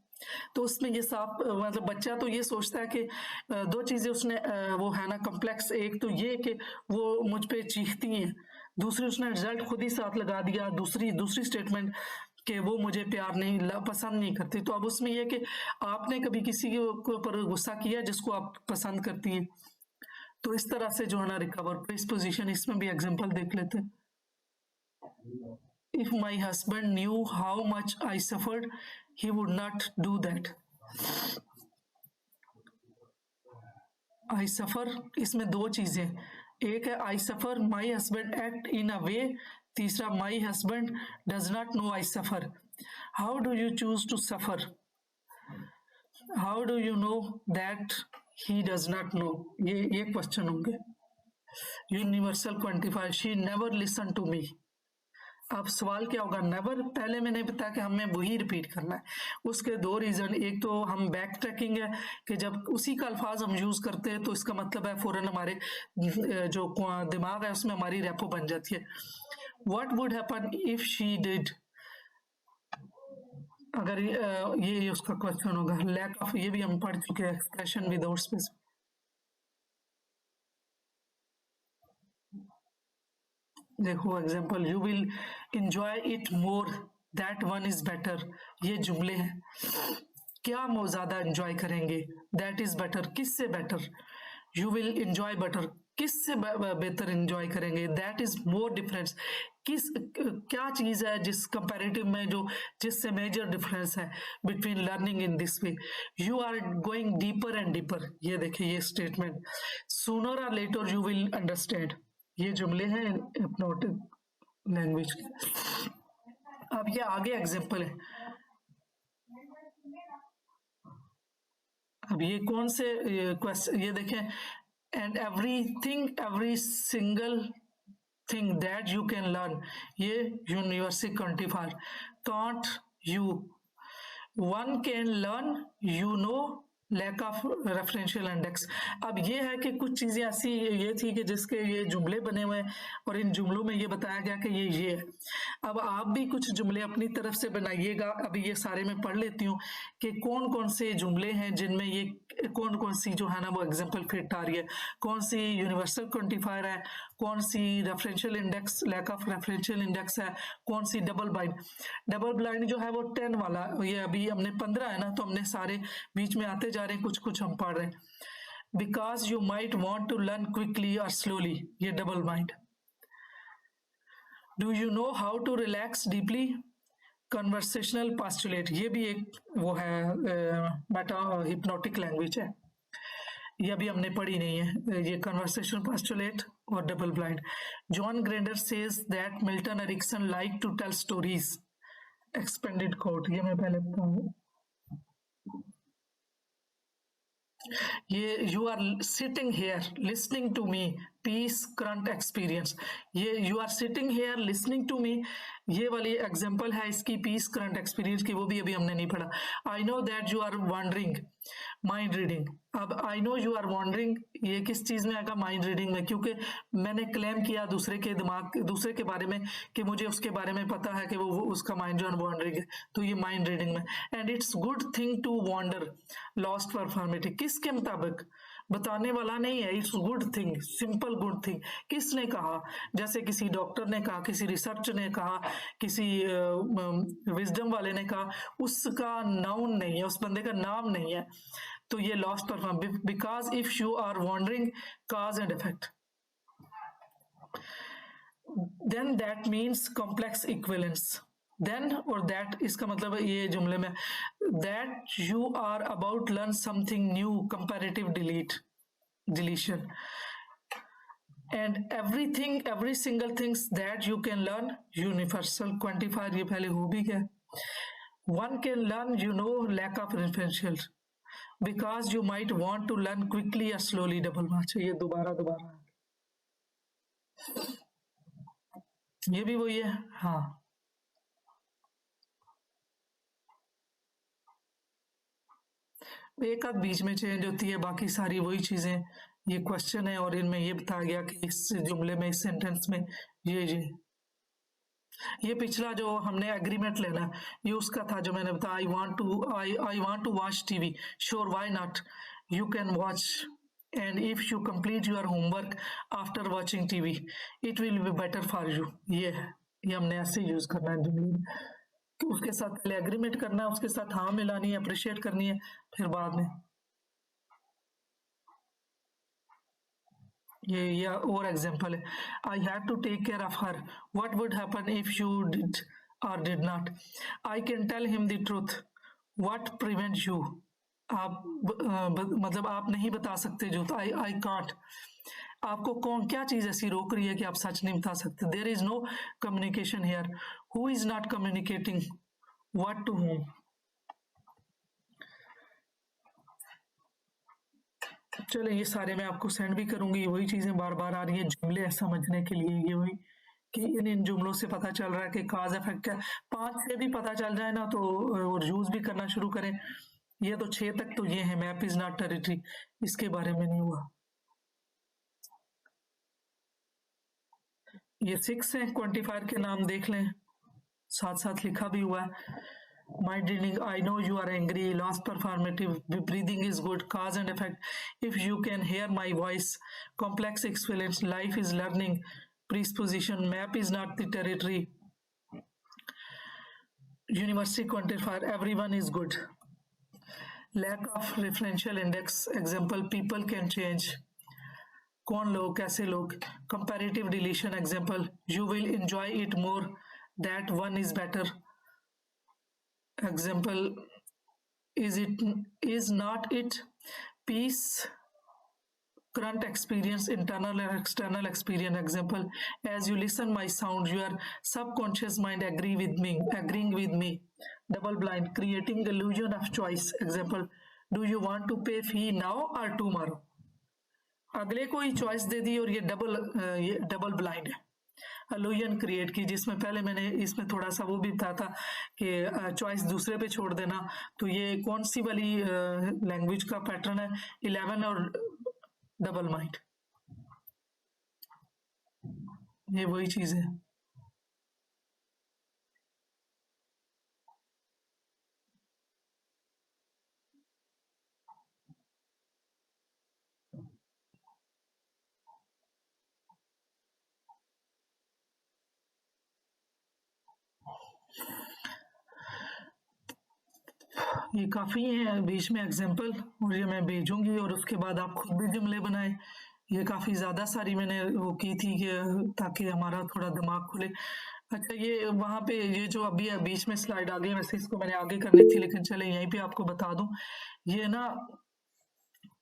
तो उसमें ये साफ मतलब बच्चा तो ये सोचता है कि दो चीजें उसने वो है ना कॉम्प्लेक्स, एक तो ये कि वो मुझ पे चीखती हैं, दूसरी उसने रिजल्ट खुद ही साथ लगा दिया, दूसरी स्टेटमेंट कि वो मुझे प्यार नहीं पसंद नहीं करती। तो अब उसमें यह कि आपने कभी किसी के ऊपर गुस्सा किया जिसको आप पसंद करती हैं। तो इस तरह से जो है ना रिकवर प्रिस्पोजिशन, इसमें भी एग्जांपल देख लेते हैं। If my husband knew how much I suffered, he would not do that. I suffer, इसमें दो चीजें, एक है I suffer, my husband act in a way, तीसरा my husband does not know I suffer. How do you choose to suffer? How do you know that he does not know? ये question होंगे। Universal quantifier, she never listened to me. अब सवाल क्या होगा, never, पहले मैंने बताया कि हमें वही रिपीट करना है। उसके दो रीजन, एक तो हम बैक ट्रैकिंग है कि जब उसी का अल्फाज हम यूज करते हैं तो इसका मतलब है फौरन हमारे जो दिमाग है उसमें हमारी रेपो बन जाती है। What would happen if she did, अगर ये उसका क्वेश्चन होगा। लैक ऑफ, ये भी हम पढ़ चुके हैं, एक्सप्रेशन विदाउट स्पेस। देखो example, you will enjoy it more, that one is better, ये जुमले हैं। क्या हम ज्यादा एंजॉय करेंगे, दैट इज बेटर, किससे better. You will enjoy better, किससे बेहतर एंजॉय करेंगे, दैट इज मोर डिफरेंस, किस क्या चीज है जिस कंपैरेटिव में जो जिससे मेजर डिफरेंस है between learning in this way. You are going deeper and deeper, ये देखिए ये स्टेटमेंट। सूनर और लेटर यू विल अंडरस्टैंड, ये जुमले हैं हिप्नोटिक लैंग्वेज के। अब ये आगे एग्जांपल है। अब ये कौन से क्वेश्चन, ये देखें, and everything, every single thing that you can learn, ये university quantifier, can't you, one can learn, you know, lack of referential index. अब ये है कि कुछ चीजें ऐसी ये थी कि जिसके ये जुमले बने हुए हैं और इन जुमलों में ये बताया गया कि ये है। अब आप भी कुछ जुमले अपनी तरफ से बनाइएगा। अभी ये सारे मैं पढ़ लेती हूँ कि कौन कौन से जुमले हैं जिनमें ये कौन कौन सी जो है ना वो एग्जाम्पल फिट आ रही है, कौन सी यूनिवर्सल क्वांटिफायर है, कौन सी referential index, lack of referential index है, कौन सी डबल बाइंड। डबल ब्लाइंड जो है वो 10 वाला, ये अभी हमने 15 है ना, तो हमने सारे बीच में आते जा रहे हैं, कुछ कुछ हम पढ़ रहे हैं। Because you might want to learn quickly और स्लोली, ये double bind. Do you know how to relax deeply, conversational postulate, ये भी एक वो है मेटा हिप्नोटिक लैंग्वेज है, ये अभी हमने पढ़ी नहीं है, ये कन्वर्सेशनल पास्टुलेट और double blind. John Grinder says that Milton Erickson like to tell stories, expanded quote, ये मैं पहले बताऊँ। ये you are sitting here listening to me, pace current experience, ये you are sitting here listening to me, ये वाली example है इसकी पीस करंट एक्सपीरियंस की, वो भी अभी हमने नहीं पढ़ा। I know that you are wondering, mind reading. अब I know you are wondering, ये किस चीज में आएगा, माइंड रीडिंग में, क्योंकि मैंने क्लेम किया दूसरे के दिमाग, दूसरे के बारे में कि मुझे उसके बारे में पता है कि वो उसका माइंड जो है वॉन्डरिंग है, तो ये माइंड रीडिंग में। And it's good thing to wonder, lost performative, किसके मुताबिक, बताने वाला नहीं है, it's good thing, simple good thing. किसने कहा, जैसे किसी डॉक्टर ने कहा, किसी रिसर्च ने कहा, किसी विजडम वाले ने कहा, उसका नाउन नहीं है, उस बंदे का नाम नहीं है, तो ये lost perform. Because if you are wondering, cause and effect, then that means complex equivalence. Then और दैट, इसका मतलब है ये जुमले में, that you are about learn something new, comparative deletion. And everything, every single things that you can learn, universal quantifier, ये पहले हो भी गया। One can learn, you know, lack of referential, because you might want to learn quickly या slowly, double मार्च, ये दोबारा ये भी वही है। हाँ, एक आध बीच में चेंज होती है, बाकी सारी वही चीजें। ये क्वेश्चन है और इनमें ये बताया गया कि इस जुमले में, इस सेंटेंस में ये पिछला जो हमने एग्रीमेंट लेना, ये उसका था जो मैंने बताया, I want to watch TV, sure why not, you can watch, and if you complete your homework after watching TV it will be better for you. ये हमने ऐसे यूज करना है जुमले में, तो उसके साथ पहले एग्रीमेंट करना है, उसके साथ हाँ मिलानी है, अप्रिशिएट करनी है, फिर बाद में ये और एग्जांपल है। I have to take care of her, what would happen if you did or did not, I can tell him the truth, what prevent you, आप मतलब आप नहीं बता सकते झूठ, आई कांट, आपको कौन क्या चीज ऐसी रोक रही है कि आप सच नहीं बता सकते। There is no communication here, who is not communicating, what to home. चले ये सारे मैं आपको सेंड भी करूंगी, वही चीजें बार बार आ रही है जुमले समझने के लिए, ये वही कि इन जुमलों से पता चल रहा है कि काज इफेक्ट क्या, 5 से भी पता चल जाए ना तो और यूज भी करना शुरू करें। ये तो 6 तक तो ये है, मैप इज नॉट टेरिटरी, इसके बारे में नहीं हुआ। ये 6 है, क्वांटिफायर के नाम देख लें, साथ साथ लिखा भी हुआ है। Mind reading, I know you are angry, lost performative, breathing is good, cause and effect, if you can hear my voice, complex experience, life is learning, presupposition, map is not the territory, university quantifier, everyone is good, lack of referential index, example people can change, कौन लोग, कैसे लोग, comparative deletion, example you will enjoy it more, that one is better, example is not it, peace, current experience, internal and external experience, example as you listen my sound your subconscious mind agreeing with me, double blind, creating illusion of choice, example do you want to pay fee now or tomorrow, अगले को ही choice दे दी और ये double blind है, अलूजन create की, जिसमें पहले मैंने इसमें थोड़ा सा वो भी बताया था कि चॉइस दूसरे पे छोड़ देना। तो ये कौन सी वाली लैंग्वेज का पैटर्न है, 11 और डबल माइंड, ये वही चीज है। ये काफ़ी है बीच में एग्जाम्पल, और ये मैं भेजूंगी और उसके बाद आप खुद भी जुमले बनाए। ये काफ़ी ज़्यादा सारी मैंने वो की थी कि ताकि हमारा थोड़ा दिमाग खुले। अच्छा, ये वहाँ पे ये जो अभी बीच में स्लाइड आ गई, वैसे इसको मैंने आगे करनी थी लेकिन चले यहीं पे आपको बता दूं। ये ना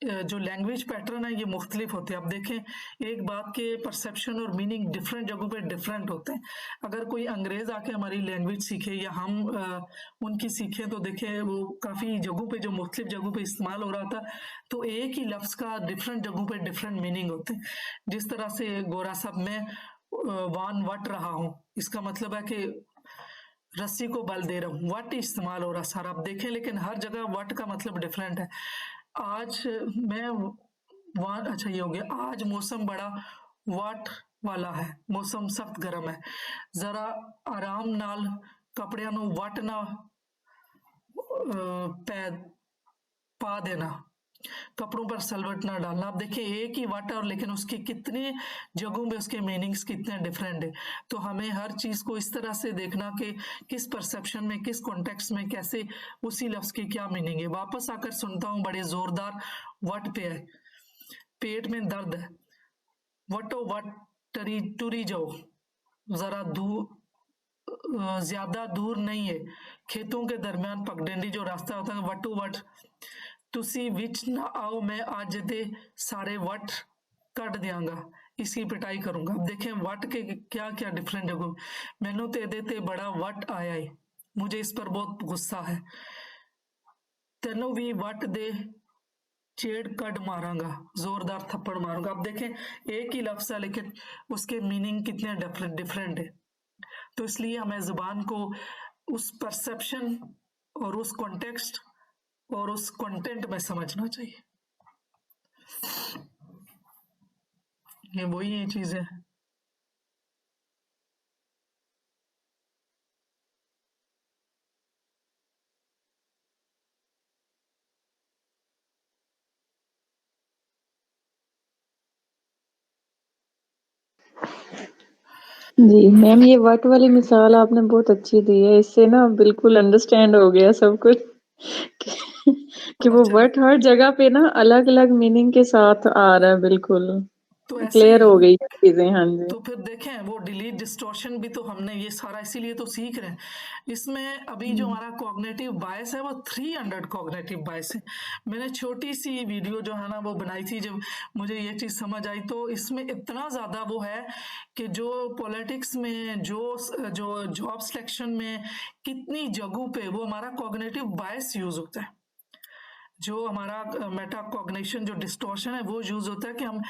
जो लैंग्वेज पैटर्न है ये मुख्तलिफ होते हैं। अब देखें, एक बात के परसेप्शन और मीनिंग डिफरेंट जगहों पे डिफरेंट होते हैं। अगर कोई अंग्रेज आके हमारी लैंग्वेज सीखे या हम उनकी सीखें तो देखें वो काफ़ी जगहों पे जो मुख्तलिफ जगहों पे इस्तेमाल हो रहा था, तो एक ही लफ्ज़ का डिफरेंट जगहों पे डिफरेंट मीनिंग होते हैं। जिस तरह से गोरा साहब मैं वान वट रहा हूँ, इसका मतलब है कि रस्सी को बल दे रहा हूँ, वट इस्तेमाल हो रहा सारा। आप देखें लेकिन हर जगह वट का मतलब डिफरेंट है। आज मैं वहाँ, अच्छा ये हो गया, आज मौसम बड़ा वाट वाला है, मौसम सख्त गर्म है, जरा आराम नाल कपड़ियां नू वट ना पै पा देना, कपड़ों पर सलवट ना डालना। आप देखिए एक ही वट और लेकिन उसकी कितनी जगहों में उसके मीनिंग्स कितने डिफरेंट है। तो हमें हर चीज को इस तरह से देखना कि किस परसेप्शन में, किस कॉन्टेक्स्ट में कैसे उसी लफ्ज की क्या मीनिंग है। वापस आकर सुनता हूँ बड़े जोरदार वट पे है, पेट में दर्द है, वटो वट टरी टुरी जाओ, जरा ज्यादा दूर नहीं है, खेतों के दरमियान पगडंडी जो रास्ता होता है, वटो वट तुसी विच ना आओ, मैं आज दे सारे वट कट दियांगा, इसकी पिटाई करूंगा। अब देखें वट के क्या क्या डिफरेंट जगह, मैनू ते देते बड़ा वट आया है, मुझे इस पर बहुत गुस्सा है, तेनों भी वट दे चेड़ कड मारांगा, जोरदार थप्पड़ मारूंगा। अब देखें एक ही लफ्ज है लेकिन उसके मीनिंग कितने डिफरेंट है। तो इसलिए हमें जुबान को उस परसेप्शन और उस कॉन्टेक्स्ट और उस कंटेंट में समझना चाहिए। ये वही चीज है। जी मैम, ये वट वाली मिसाल आपने बहुत अच्छी दी है, इससे ना बिल्कुल अंडरस्टैंड हो गया सब कुछ कि वो अच्छा, वट हर जगह पे ना अलग अलग मीनिंग के साथ आ रहा है, बिल्कुल तो ऐसे क्लियर ही हो गई है चीजें। हाँ जी, तो फिर देखें वो डिलीट डिस्टॉर्शन भी तो हमने ये सारा इसीलिए तो सीख रहे हैं। इसमें अभी जो हमारा कॉग्निटिव बायस है वो 300 कॉग्निटिव बायस है। मैंने छोटी सी वीडियो जो है ना वो बनाई थी, जब मुझे ये चीज समझ आई तो इसमें इतना ज्यादा वो है कि जो पॉलिटिक्स में, जो जो जॉब सिलेक्शन में कितनी जगहों पे वो हमारा कॉग्निटिव बायस यूज होता है, जो हमारा मेटा कॉग्निशन जो डिस्टॉर्शन है वो यूज होता है कि हम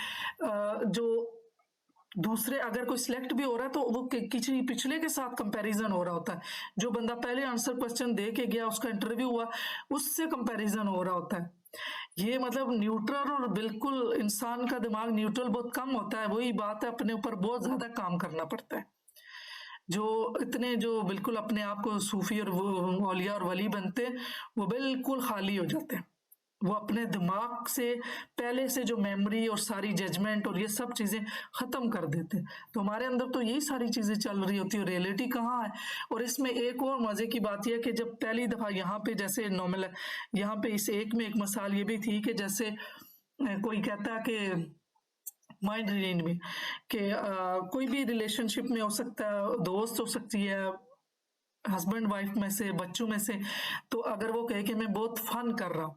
जो दूसरे अगर कोई सिलेक्ट भी हो रहा है तो वो किसी पिछले के साथ कंपैरिजन हो रहा होता है, जो बंदा पहले आंसर क्वेश्चन दे के गया, उसका इंटरव्यू हुआ, उससे कंपैरिजन हो रहा होता है। ये मतलब न्यूट्रल, और बिल्कुल इंसान का दिमाग न्यूट्रल बहुत कम होता है। वही बात है, अपने ऊपर बहुत ज्यादा काम करना पड़ता है। जो इतने जो बिल्कुल अपने आप को सूफी और औलिया और वली बनते हैं, वो बिल्कुल खाली हो जाते हैं। वो अपने दिमाग से पहले से जो मेमोरी और सारी जजमेंट और ये सब चीजें खत्म कर देते हैं। तो हमारे अंदर तो यही सारी चीजें चल रही होती है, रियलिटी कहाँ है। और इसमें एक और मजे की बात यह है कि जब पहली दफा यहाँ पे जैसे नॉर्मल, यहाँ पे इस एक में एक मिसाल ये भी थी कि जैसे कोई कहता है कि माइंड रीडिंग में कि कोई भी रिलेशनशिप में हो सकता है, दोस्त हो सकती है, हस्बैंड वाइफ में से, बच्चों में से। तो अगर वो कहे कि मैं बहुत फन कर रहा हूँ,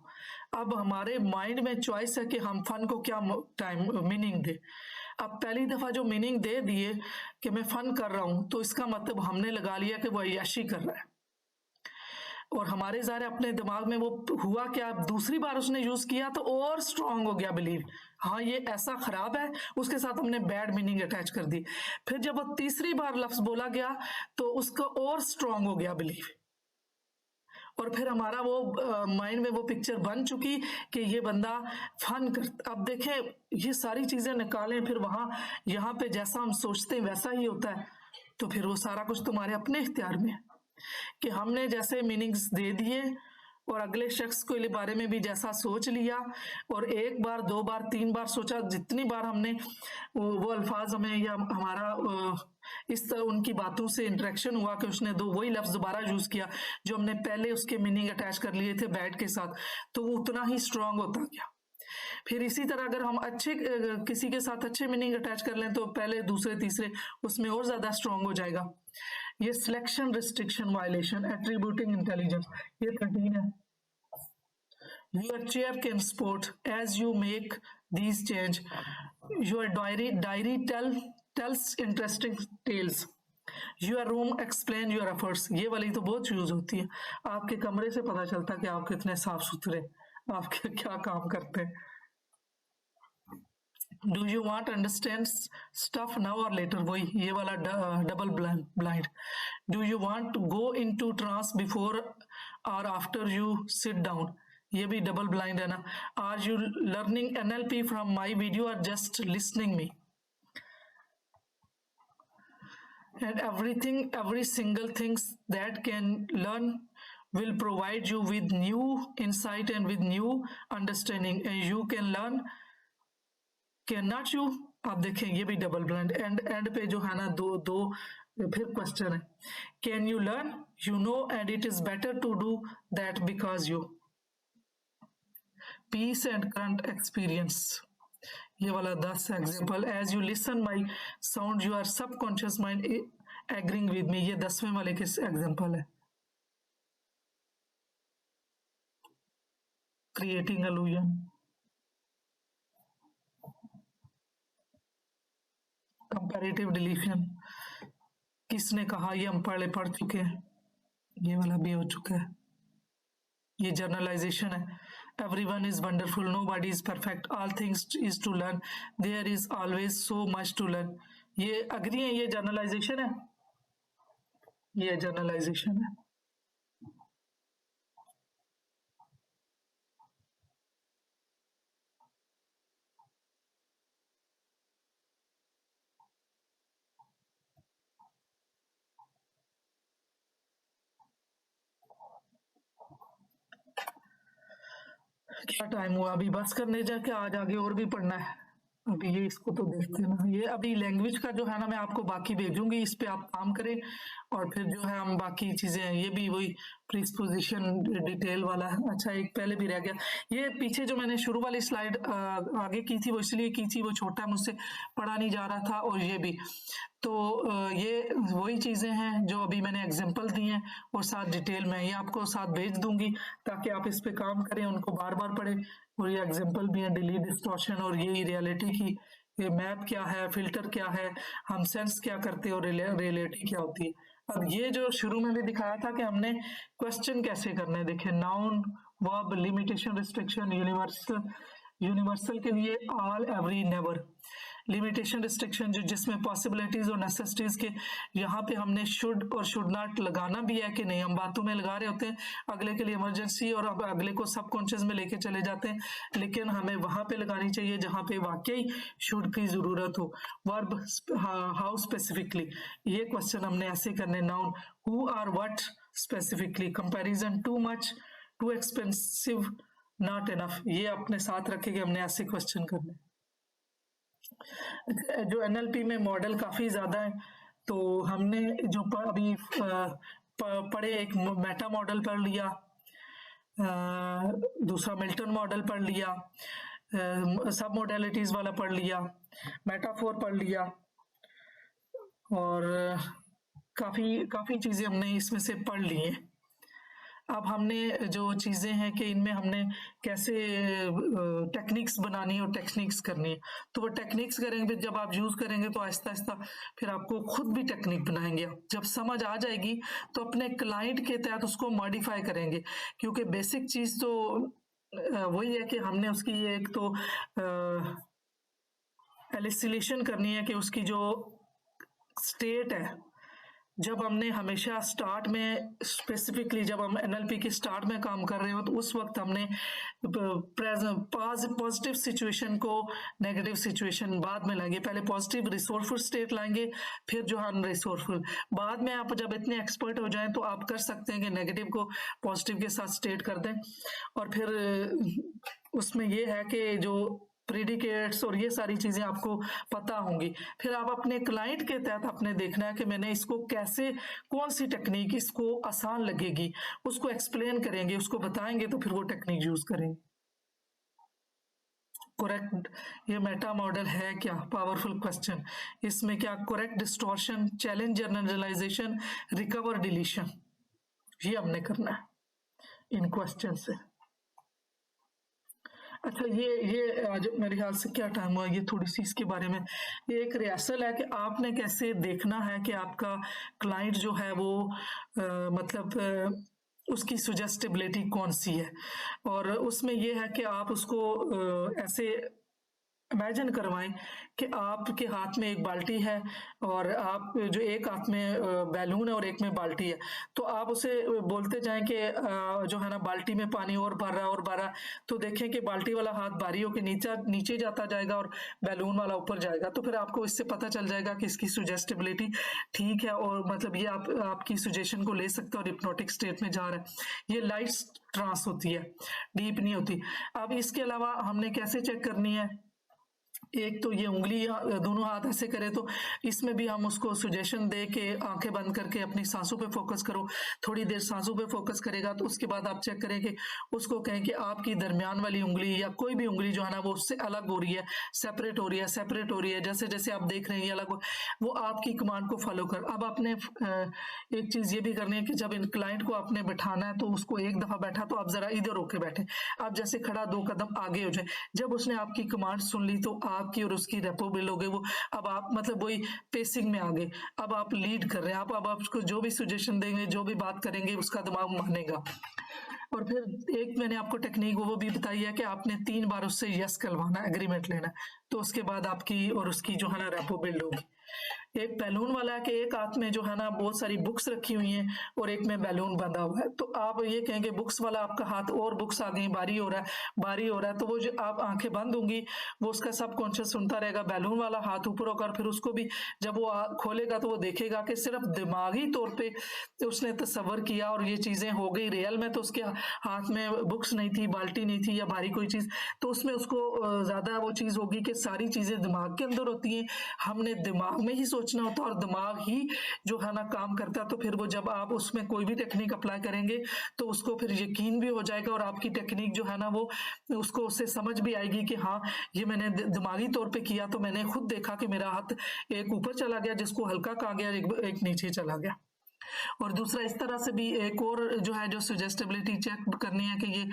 अब हमारे माइंड में चॉइस है कि हम फन को क्या टाइम मीनिंग दे। अब पहली दफा जो मीनिंग दे दिए कि मैं फन कर रहा हूँ, तो इसका मतलब हमने लगा लिया कि वो अय्याशी कर रहा है। और हमारे ज़ाहिर अपने दिमाग में वो हुआ क्या, दूसरी बार उसने यूज किया तो और स्ट्रांग हो गया बिलीव, हाँ ये ऐसा खराब है, उसके साथ हमने बैड मीनिंग अटैच कर दी। फिर जब वो तीसरी बार लफ्ज बोला गया तो उसका और स्ट्रांग हो गया बिलीव, और फिर हमारा वो माइंड में वो पिक्चर बन चुकी कि ये बंदा फन कर। अब देखें, ये सारी चीजें निकालें, फिर वहां यहाँ पे जैसा हम सोचते हैं वैसा ही होता है। तो फिर वो सारा कुछ तुम्हारे अपने इख्तियार में है कि हमने जैसे मीनिंग्स दे दिए और अगले शख्स के बारे में भी जैसा सोच लिया, और एक बार, दो बार, तीन बार सोचा, जितनी बार हमने वो अल्फाज हमें या हमारा इस तरह उनकी बातों से इंटरेक्शन हुआ कि उसने वही लफ्ज दोबारा यूज किया जो हमने पहले उसके मीनिंग अटैच कर लिए थे बैड के साथ, तो वो उतना ही स्ट्रांग होता गया। फिर इसी तरह अगर हम अच्छे किसी के साथ अच्छे मीनिंग अटैच कर लें तो पहले, दूसरे, तीसरे उसमें और ज्यादा स्ट्रांग हो जाएगा। ये selection restriction violation attributing intelligence, ये 13 है। Your chair can sport as you make these change. Your diary tells interesting tales. Your room explain your efforts. ये वाली तो बहुत यूज होती है। आपके कमरे से पता चलता है कि आप कितने साफ सुथरे, आप क्या काम करते हैं। Do you want to understand stuff now or later? वही ये वाला double blind. Do you want to go into trance before or after you sit down? ये भी डबल ब्लाइंड है ना। Are you learning NLP from my video or just listening me? And every single things that can learn will provide you with new insight and with new understanding, and you can learn, cannot you? आप देखें ये भी double blind. And पे जो है ना दो फिर क्वेश्चन है, can you learn, you know, and it is better to do that because you, peace and current experience. ये वाला 10 example, as you listen my sound you are subconscious mind agreeing with me, ये 10वें वाले के example है। Creating illusion, comparative deletion, किसने कहा, ये हम पढ़ चुके हैं, ये वाला भी हो चुका है। ये जर्नलाइजेशन है, everyone is wonderful, nobody is perfect, all things is to learn, there is always so much to learn. ये अग्री है, ये जर्नलाइजेशन है, ये जर्नलाइजेशन है। क्या टाइम हुआ, अभी बस करने जाके आज आगे और भी पढ़ना है। अभी ये इसको तो देखते ना, ये अभी लैंग्वेज का जो है ना मैं आपको बाकी भेजूंगी, इस पे आप काम करें, और फिर जो है हम बाकी चीजें, ये भी वही प्रीपोजिशन डिटेल वाला है। अच्छा, एक पहले भी रह गया, ये पीछे जो मैंने शुरू वाली स्लाइड आगे की थी वो इसलिए की थी, वो छोटा है मुझसे पढ़ा नहीं जा रहा था, और ये भी तो ये वही चीजें हैं जो अभी मैंने एग्जांपल दिए हैं, और साथ डिटेल में ये आपको साथ भेज दूंगी ताकि आप इस पे काम करें, उनको बार बार पढ़ें। और ये एग्जांपल भी है, डिलीट, डिस्टॉर्शन, और यही रियलिटी की ये मैप क्या है, फिल्टर क्या है, हम सेंस क्या करते हैं, और रियलिटी क्या होती है। अब ये जो शुरू में भी दिखाया था कि हमने क्वेश्चन कैसे करने हैं, देखिए noun, verb, limitation, restriction, universal के लिए all, every, never. Limitation restriction जो जिसमें पॉसिबिलिटीज और नेसेसिटीज के यहाँ पे हमने शुड और शुड नॉट लगाना भी है कि नहीं, हम बातों में लगा रहे होते हैं अगले के लिए इमरजेंसी और अब अगले को सबकॉन्शियस में लेके चले जाते हैं, लेकिन हमें वहां पे लगानी चाहिए जहां पे वाकई शुड की जरूरत हो। वर्ब हाउ स्पेसिफिकली, ये क्वेश्चन हमने ऐसे करने, noun who are what specifically, comparison too much too expensive not enough, ये अपने साथ रखेंगे, हमने ऐसे क्वेश्चन करने। जो एनएलपी में मॉडल काफी ज्यादा है, तो हमने जो अभी पढ़े, एक मेटा मॉडल पढ़ लिया, दूसरा मिल्टन मॉडल पढ़ लिया, सब मॉडलिटीज वाला पढ़ लिया, मेटाफोर पढ़ लिया, और काफी चीजें हमने इसमें से पढ़ ली हैं। अब हमने जो चीजें हैं कि इनमें हमने कैसे टेक्निक्स बनानी है और टेक्निक्स करनी है, तो वो टेक्निक्स करेंगे, जब आप यूज करेंगे तो आहिस्ता आहिस्ता फिर आपको खुद भी टेक्निक बनाएंगे। जब समझ आ जाएगी तो अपने क्लाइंट के तहत उसको मॉडिफाई करेंगे, क्योंकि बेसिक चीज तो वही है कि हमने उसकी एक तो एलिसिलेशन करनी है कि उसकी जो स्टेट है, जब हमने हमेशा स्टार्ट में स्पेसिफिकली जब हम एनएलपी के स्टार्ट में काम कर रहे हो तो उस वक्त हमने पॉजिटिव सिचुएशन को नेगेटिव सिचुएशन बाद में लाएंगे, पहले पॉजिटिव रिसोर्सफुल स्टेट लाएंगे, फिर जो है रिसोर्सफुल। बाद में आप जब इतने एक्सपर्ट हो जाएं तो आप कर सकते हैं कि नेगेटिव को पॉजिटिव के साथ स्टेट कर दें, और फिर उसमें ये है कि जो प्रेडिकेट्स और ये सारी चीजें आपको पता होंगी। फिर आप अपने क्लाइंट के तहत अपने देखना है कि मैंने इसको कैसे, कौन सी टेक्निक इसको आसान लगेगी, उसको एक्सप्लेन करेंगे, उसको बताएंगे, तो फिर वो टेक्निक यूज करेंगे। करेक्ट, ये मेटा मॉडल है क्या? Powerful question. इसमें क्या correct distortion, challenge generalization, recover deletion, ये हमने करना है इन क्वेश्चन से। अच्छा, ये आज मेरे ख्याल से क्या टाइम हुआ, ये थोड़ी सी इसके बारे में, ये एक रिहर्सल है कि आपने कैसे देखना है कि आपका क्लाइंट जो है वो मतलब उसकी सुजेस्टिबिलिटी कौन सी है, और उसमें ये है कि आप उसको ऐसे इमेजिन करवाएं कि आपके हाथ में एक बाल्टी है और आप जो एक हाथ में बैलून है और एक में बाल्टी है, तो आप उसे बोलते जाएं कि जो है ना बाल्टी में पानी और भर रहा, तो देखें कि बाल्टी वाला हाथ भारी होकर नीचे जाता जाएगा और बैलून वाला ऊपर जाएगा, तो फिर आपको इससे पता चल जाएगा कि इसकी सुजेस्टिबिलिटी ठीक है, और मतलब ये आपकी सुजेशन को ले सकते हैं और हिप्नोटिक स्टेट में जा रहा है। ये लाइट ट्रांस होती है, डीप नहीं होती। अब इसके अलावा हमने कैसे चेक करनी है, एक तो ये उंगली दोनों हाथ ऐसे करे, तो इसमें भी हम उसको सुजेशन दे के आंखें बंद करके अपनी सांसों पे फोकस करो, थोड़ी देर सांसों पे फोकस करेगा, तो उसके बाद आप चेक करें कि उसको कहें कि आपकी दरमियान वाली उंगली या कोई भी उंगली जो है ना वो उससे अलग हो रही है, सेपरेट हो रही है, जैसे जैसे आप देख रहे हैं ये अलग वो आपकी कमांड को फॉलो कर। अब आपने एक चीज ये भी करनी है कि जब इन क्लाइंट को आपने बैठाना है तो उसको एक दफा बैठा तो आप जरा इधर होके बैठे, आप जैसे खड़ा 2 कदम आगे हो जाए, जब उसने आपकी कमांड सुन ली तो आपकी और उसकी रेपो बिल्ड हो गई, वो अब आप मतलब वही पेसिंग में आ गए, अब आप लीड कर रहे हैं, अब आप उसको जो भी सजेशन देंगे, जो भी बात करेंगे उसका दिमाग मानेगा। और फिर एक मैंने आपको टेक्निक वो भी बताई है कि आपने 3 बार उससे यस करवाना, एग्रीमेंट लेना, तो उसके बाद आपकी और उसकी जो है ना रेपो बिल्ड होगी। एक बैलून वाला है कि एक हाथ में जो है ना बहुत सारी बुक्स रखी हुई हैं और एक में बैलून बंधा हुआ है, तो आप ये कहेंगे बुक्स वाला आपका हाथ और बुक्स आ गई, बारी हो रहा है, तो वो जो आप आंखें बंद होंगी वो उसका सब कॉन्शियस सुनता रहेगा, बैलून वाला हाथ ऊपर होकर फिर उसको भी जब वो खोलेगा तो वो देखेगा कि सिर्फ दिमागी तौर पे उसने तस्वर किया और ये चीजें हो गई, रियल में तो उसके हाथ में बुक्स नहीं थी, बाल्टी नहीं थी या भारी कोई चीज, तो उसमें उसको ज्यादा वो चीज होगी कि सारी चीजें दिमाग के अंदर होती हैं, हमने दिमाग में ही सोचना होता है और दिमाग ही जो है ना काम करता है। तो फिर वो जब आप उसमें कोई भी टेक्निक अप्लाई करेंगे तो उसको फिर यकीन भी हो जाएगा और आपकी टेक्निक जो है ना वो उसको उससे समझ भी आएगी कि हाँ ये मैंने दिमागी तौर पे किया, तो मैंने खुद देखा कि मेरा हाथ एक ऊपर चला गया, जिसको हल्का कहा गया, एक नीचे चला गया। और दूसरा इस तरह से भी एक और जो है जो सुजेस्टिबिलिटी चेक करनी है कि ये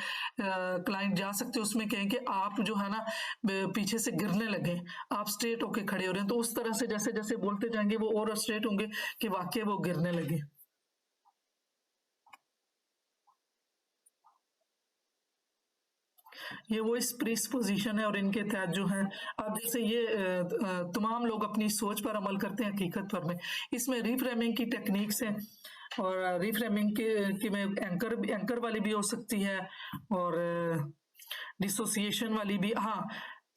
क्लाइंट जा सकते, उसमें कहें कि आप जो है ना पीछे से गिरने लगे, आप स्ट्रेट होके खड़े हो रहे हैं, तो उस तरह से जैसे जैसे बोलते जाएंगे वो और स्ट्रेट होंगे कि वाकई वो गिरने लगे। ये वो इस प्रीस पोजीशन है और इनके तहत जो है अब जैसे ये तमाम लोग अपनी सोच पर अमल करते हैं हकीकत पर में। इसमें रीफ्रेमिंग की टेक्निक्स हैं और रीफ्रेमिंग की में एंकर वाली भी हो सकती है और डिसोसिएशन वाली भी। हाँ,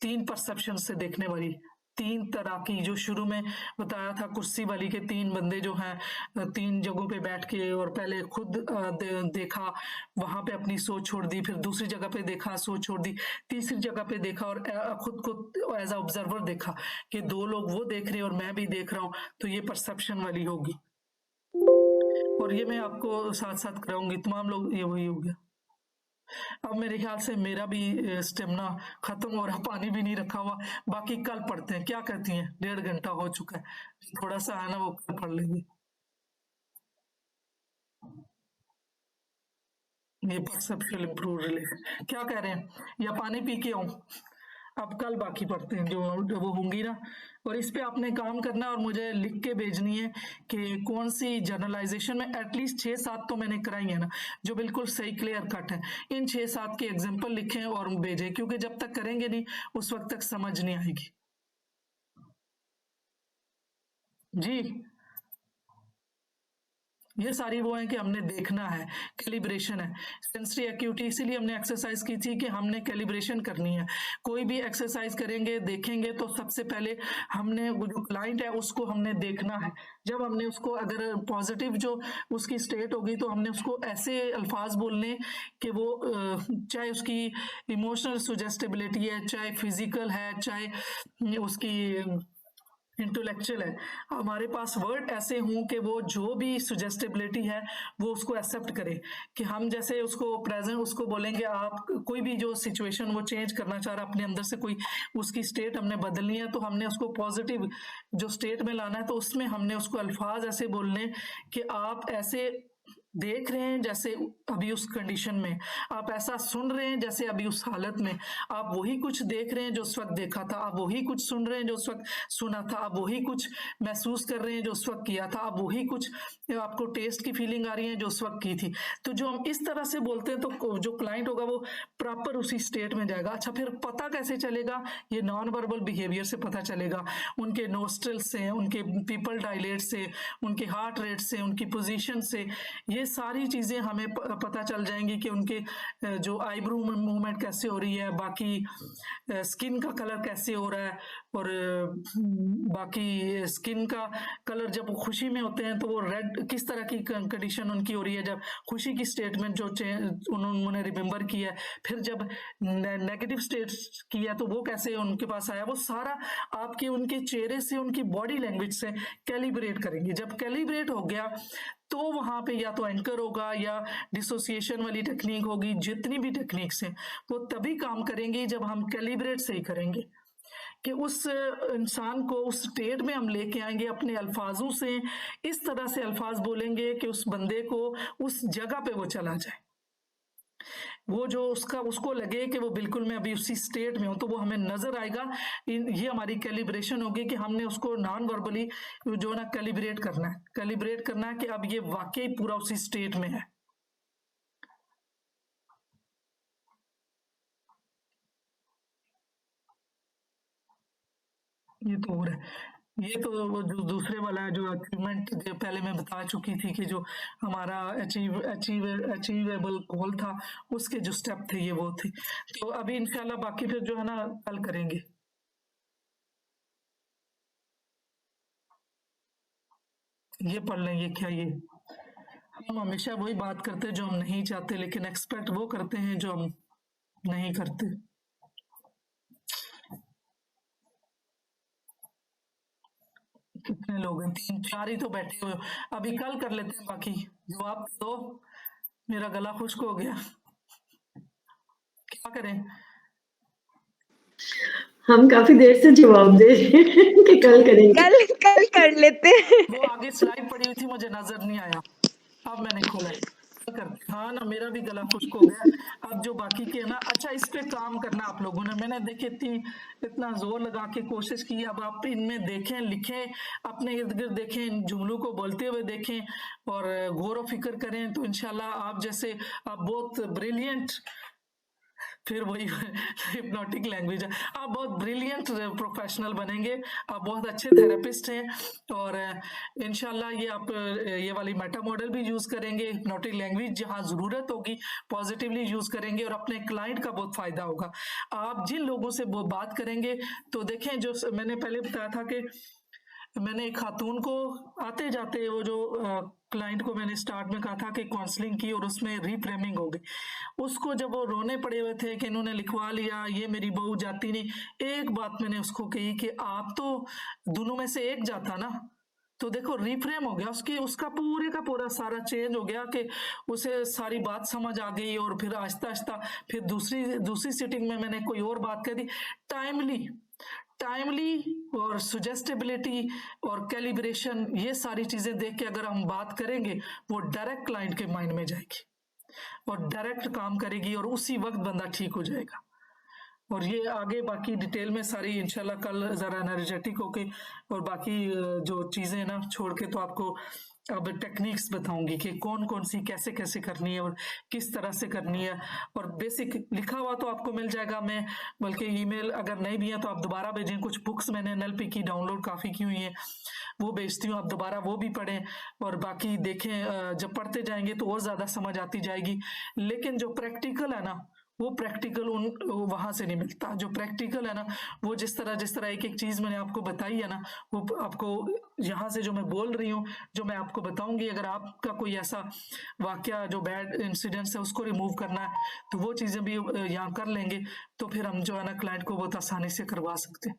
3 परसेप्शन से देखने वाली, 3 तरह की, जो शुरू में बताया था कुर्सी वाली के 3 बंदे जो हैं 3 जगहों पे बैठ के और पहले खुद देखा, वहां पे अपनी सोच छोड़ दी, फिर दूसरी जगह पे देखा, सोच छोड़ दी, तीसरी जगह पे देखा और खुद को एज अ ऑब्जर्वर देखा कि 2 लोग वो देख रहे हैं और मैं भी देख रहा हूँ, तो ये परसेप्शन वाली होगी। और ये मैं आपको साथ साथ कराऊंगी, तमाम लोग ये वही हो गया। अब मेरे ख्याल से मेरा भी स्टेमिना खत्म हो रहा, पानी भी नहीं रखा हुआ, बाकी कल पढ़ते हैं, क्या कहती हैं? 1.5 घंटा हो चुका है, थोड़ा सा है ना वो कल पढ़ लेंगे। ये परसेप्शन इम्प्रूव रिलेशन क्या कह रहे हैं, या पानी पी के आऊं? अब कल बाकी पढ़ते हैं जो वो होंगी ना। और इस पे आपने काम करना और मुझे लिख के भेजनी है कि कौन सी जनरलाइजेशन में एटलीस्ट 6-7 तो मैंने कराई है ना, जो बिल्कुल सही क्लियर कट है। इन 6-7 के एग्जांपल लिखें और भेजें, क्योंकि जब तक करेंगे नहीं उस वक्त तक समझ नहीं आएगी। जी, ये सारी वो है कि हमने देखना है, कैलिब्रेशन है, सेंसरी एक्यूटी। इसीलिए हमने एक्सरसाइज की थी कि हमने कैलिब्रेशन करनी है। कोई भी एक्सरसाइज करेंगे, देखेंगे, तो सबसे पहले हमने वो जो क्लाइंट है उसको हमने देखना है। जब हमने उसको अगर पॉजिटिव जो उसकी स्टेट होगी तो हमने उसको ऐसे अल्फाज बोलने कि वो चाहे उसकी इमोशनल सुजेस्टिबिलिटी है, चाहे फिजिकल है, चाहे उसकी इंटेलेक्चुअल है, हमारे पास वर्ड ऐसे हों कि वो जो भी सुजेस्टिबिलिटी है वो उसको एक्सेप्ट करे। कि हम जैसे उसको प्रेजेंट उसको बोलेंगे, आप कोई भी जो सिचुएशन वो चेंज करना चाह रहा है अपने अंदर से, कोई उसकी स्टेट हमने बदलनी है, तो हमने उसको पॉजिटिव जो स्टेट में लाना है, तो उसमें हमने उसको अल्फाज ऐसे बोलने कि आप ऐसे देख रहे हैं जैसे अभी उस कंडीशन में, आप ऐसा सुन रहे हैं जैसे अभी उस हालत में, आप वही कुछ देख रहे हैं जो उस वक्त देखा था, आप वही कुछ सुन रहे हैं जो उस वक्त सुना था, आप वही कुछ महसूस कर रहे हैं जो उस वक्त किया था, आप वही कुछ आपको टेस्ट की फीलिंग आ रही है जो उस वक्त की थी। तो जो हम इस तरह से बोलते हैं तो जो क्लाइंट होगा वो प्रॉपर उसी स्टेट में जाएगा। अच्छा, फिर पता कैसे चलेगा? ये नॉन वर्बल बिहेवियर से पता चलेगा, उनके नोस्ट्रल से, उनके पीपल डायलेट से, उनके हार्ट रेट से, उनकी पोजीशन से, ये सारी चीजें हमें पता चल जाएंगी कि उनके जो आईब्रो मूवमेंट कैसे हो रही है, बाकी स्किन का कलर कैसे हो रहा है, और बाकी स्किन का कलर जब वो खुशी में होते हैं तो वो रेड, किस तरह की कंडीशन उनकी हो रही है जब खुशी की स्टेटमेंट जो उन्होंने रिमेम्बर किया है, फिर जब नेगेटिव स्टेट किया तो वो कैसे उनके पास आया, वो सारा आपके उनके चेहरे से, उनकी बॉडी लैंग्वेज से कैलिब्रेट करेंगे। जब कैलिब्रेट हो गया तो वहां पे या तो एंकर होगा या डिसोसिएशन वाली टेक्निक होगी, जितनी भी टेक्निक्स हैं वो तभी काम करेंगी जब हम कैलिब्रेट से ही करेंगे, कि उस इंसान को उस स्टेट में हम लेके आएंगे अपने अल्फाजों से, इस तरह से अल्फाज बोलेंगे कि उस बंदे को उस जगह पे वो चला जाए, वो जो उसको लगे कि वो बिल्कुल मैं अभी उसी स्टेट में हूं, तो वो हमें नजर आएगा। ये हमारी कैलिब्रेशन होगी कि हमने उसको नॉन वर्बली जो ना कैलिब्रेट करना है कि अब ये वाकई पूरा उसी स्टेट में है। ये तो हो रहा है। ये तो वो जो दूसरे वाला है, जो अचीवमेंट जो पहले मैं बता चुकी थी कि जो हमारा अचीवेबल गोल था, उसके जो स्टेप थे ये वो थे। तो अभी इंशाल्लाह बाकी फिर जो है ना कल करेंगे। ये पढ़ लें, ये क्या, ये हम हमेशा वही बात करते हैं जो हम नहीं चाहते, लेकिन एक्सपेक्ट वो करते हैं जो हम नहीं करते। कितने लोग हैं? 3-4 ही तो बैठे हुए हो। अभी कल कर लेते हैं, बाकी जवाब दो, मेरा गला खुश्क हो गया, क्या करें? हम काफी देर से जवाब दे रहे हैं कि कल करेंगे। कल कर लेते हैं। वो आगे स्लाइड पड़ी हुई थी, मुझे नजर नहीं आया, अब मैंने खोला। हाँ ना, मेरा भी गला खुश्क हो गया। अब जो बाकी के है ना, अच्छा इस पे काम करना आप लोगों ने, मैंने देखिए इतना जोर लगा के कोशिश की। अब आप इनमें देखें, लिखें, अपने इर्द गिर्द देखें, इन जुमलों को बोलते हुए देखें और गौर व फिक्र करें, तो इंशाल्लाह आप जैसे आप बहुत ब्रिलियंट फिर वही हिप्नोटिक लैंग्वेज है। आप बहुत ब्रिलियंट प्रोफेशनल बनेंगे, आप बहुत अच्छे थेरेपिस्ट हैं, और इंशाल्लाह ये आप ये वाली मेटा मॉडल भी यूज़ करेंगे, हिप्नोटिक लैंग्वेज जहाँ ज़रूरत होगी पॉजिटिवली यूज़ करेंगे, और अपने क्लाइंट का बहुत फ़ायदा होगा। आप जिन लोगों से वो बात करेंगे, तो देखें जो मैंने पहले बताया था कि मैंने एक खातून को आते जाते वो जो क्लाइंट को मैंने स्टार्ट में कहा था कि काउंसलिंग की और उसमें रीफ्रेमिंग हो गई, उसको जब वो रोने पड़े हुए थे कि इन्होंने लिखवा लिया ये मेरी बहू जाती नहीं, एक बात मैंने उसको कही कि आप तो दोनों में से एक जाता ना, तो देखो रिफ्रेम हो गया, उसकी उसका पूरे का पूरा सारा चेंज हो गया कि उसे सारी बात समझ आ गई, और फिर आहिस्ता आहिस्ता फिर दूसरी सीटिंग में मैंने कोई और बात कह दी। टाइमली और सुजेस्टेबिलिटी और कैलिब्रेशन, ये सारी चीजें देख के अगर हम बात करेंगे, वो डायरेक्ट क्लाइंट के माइंड में जाएगी और डायरेक्ट काम करेगी, और उसी वक्त बंदा ठीक हो जाएगा। और ये आगे बाकी डिटेल में सारी इंशाल्लाह कल ज़रा एनर्जेटिक होके और बाकी जो चीज़ें ना छोड़ के तो आपको अब टेक्निक्स बताऊंगी कि कौन कौन सी कैसे कैसे करनी है और किस तरह से करनी है, और बेसिक लिखा हुआ तो आपको मिल जाएगा। मैं बल्कि ईमेल अगर नहीं भी है तो आप दोबारा भेजें, कुछ बुक्स मैंने एनएलपी की डाउनलोड काफ़ी की हुई हैं, वो भेजती हूँ, आप दोबारा वो भी पढ़ें और बाकी देखें। जब पढ़ते जाएंगे तो और ज़्यादा समझ आती जाएगी, लेकिन जो प्रैक्टिकल है ना, वो प्रैक्टिकल वहां से नहीं मिलता। जो प्रैक्टिकल है ना, वो जिस तरह एक एक चीज मैंने आपको बताई है ना, वो आपको यहाँ से जो मैं बोल रही हूँ, जो मैं आपको बताऊंगी, अगर आपका कोई ऐसा वाकया जो बैड इंसिडेंट्स है उसको रिमूव करना है, तो वो चीजें भी यहाँ कर लेंगे, तो फिर हम जो है ना क्लाइंट को बहुत आसानी से करवा सकते हैं।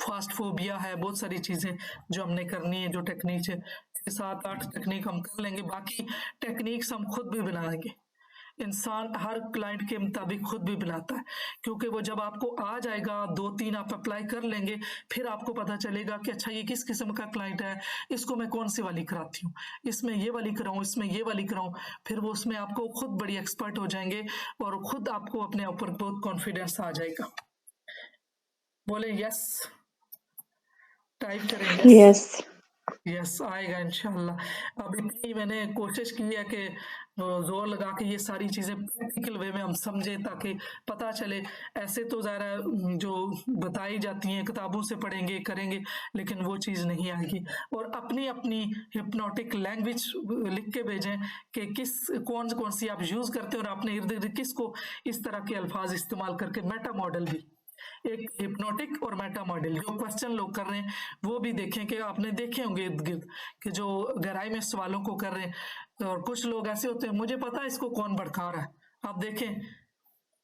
फास्ट फोबिया है, बहुत सारी चीजें जो हमने करनी है, जो टेक्निक है, 7-8 टेक्निक हम कर लेंगे, बाकी टेक्निक्स हम खुद भी बनाएंगे। इंसान हर क्लाइंट के मुताबिक खुद भी बनाता है, क्योंकि वो जब आपको आ जाएगा 2-3 आप अप्लाई कर लेंगे, फिर आपको पता चलेगा कि अच्छा ये किस किस्म का क्लाइंट है, इसको मैं कौन सी वाली कराती हूँ, इसमें ये वाली कराऊँ, इसमें ये वाली कराऊँ, फिर वो उसमें आपको खुद बड़ी एक्सपर्ट हो जाएंगे और खुद आपको अपने ऊपर बहुत कॉन्फिडेंस आ जाएगा। बोले यस, टाइप करें यस। यस। यस आएगा इंशाल्लाह। अब इतनी मैंने कोशिश की है कि जोर लगा के ये सारी चीजें प्रैक्टिकल वे में हम समझें, ताकि पता चले। ऐसे तो ज़रा जो बताई जाती हैं किताबों से पढ़ेंगे करेंगे, लेकिन वो चीज़ नहीं आएगी। और अपनी अपनी हिप्नोटिक लैंग्वेज लिख के भेजें कि कौन सी आप यूज़ करते हैं, और अपने इर्द गिर्द किसको इस तरह के अल्फाज इस्तेमाल करके। मेटा मॉडल भी एक हिप्नोटिक और मेटा मॉडल जो क्वेश्चन लोग कर रहे हैं, वो भी देखें कि आपने देखे होंगे इर्द गिर्द कि जो गहराई में सवालों को कर रहे हैं, और कुछ लोग ऐसे होते हैं मुझे पता है इसको कौन भड़का रहा है। आप देखें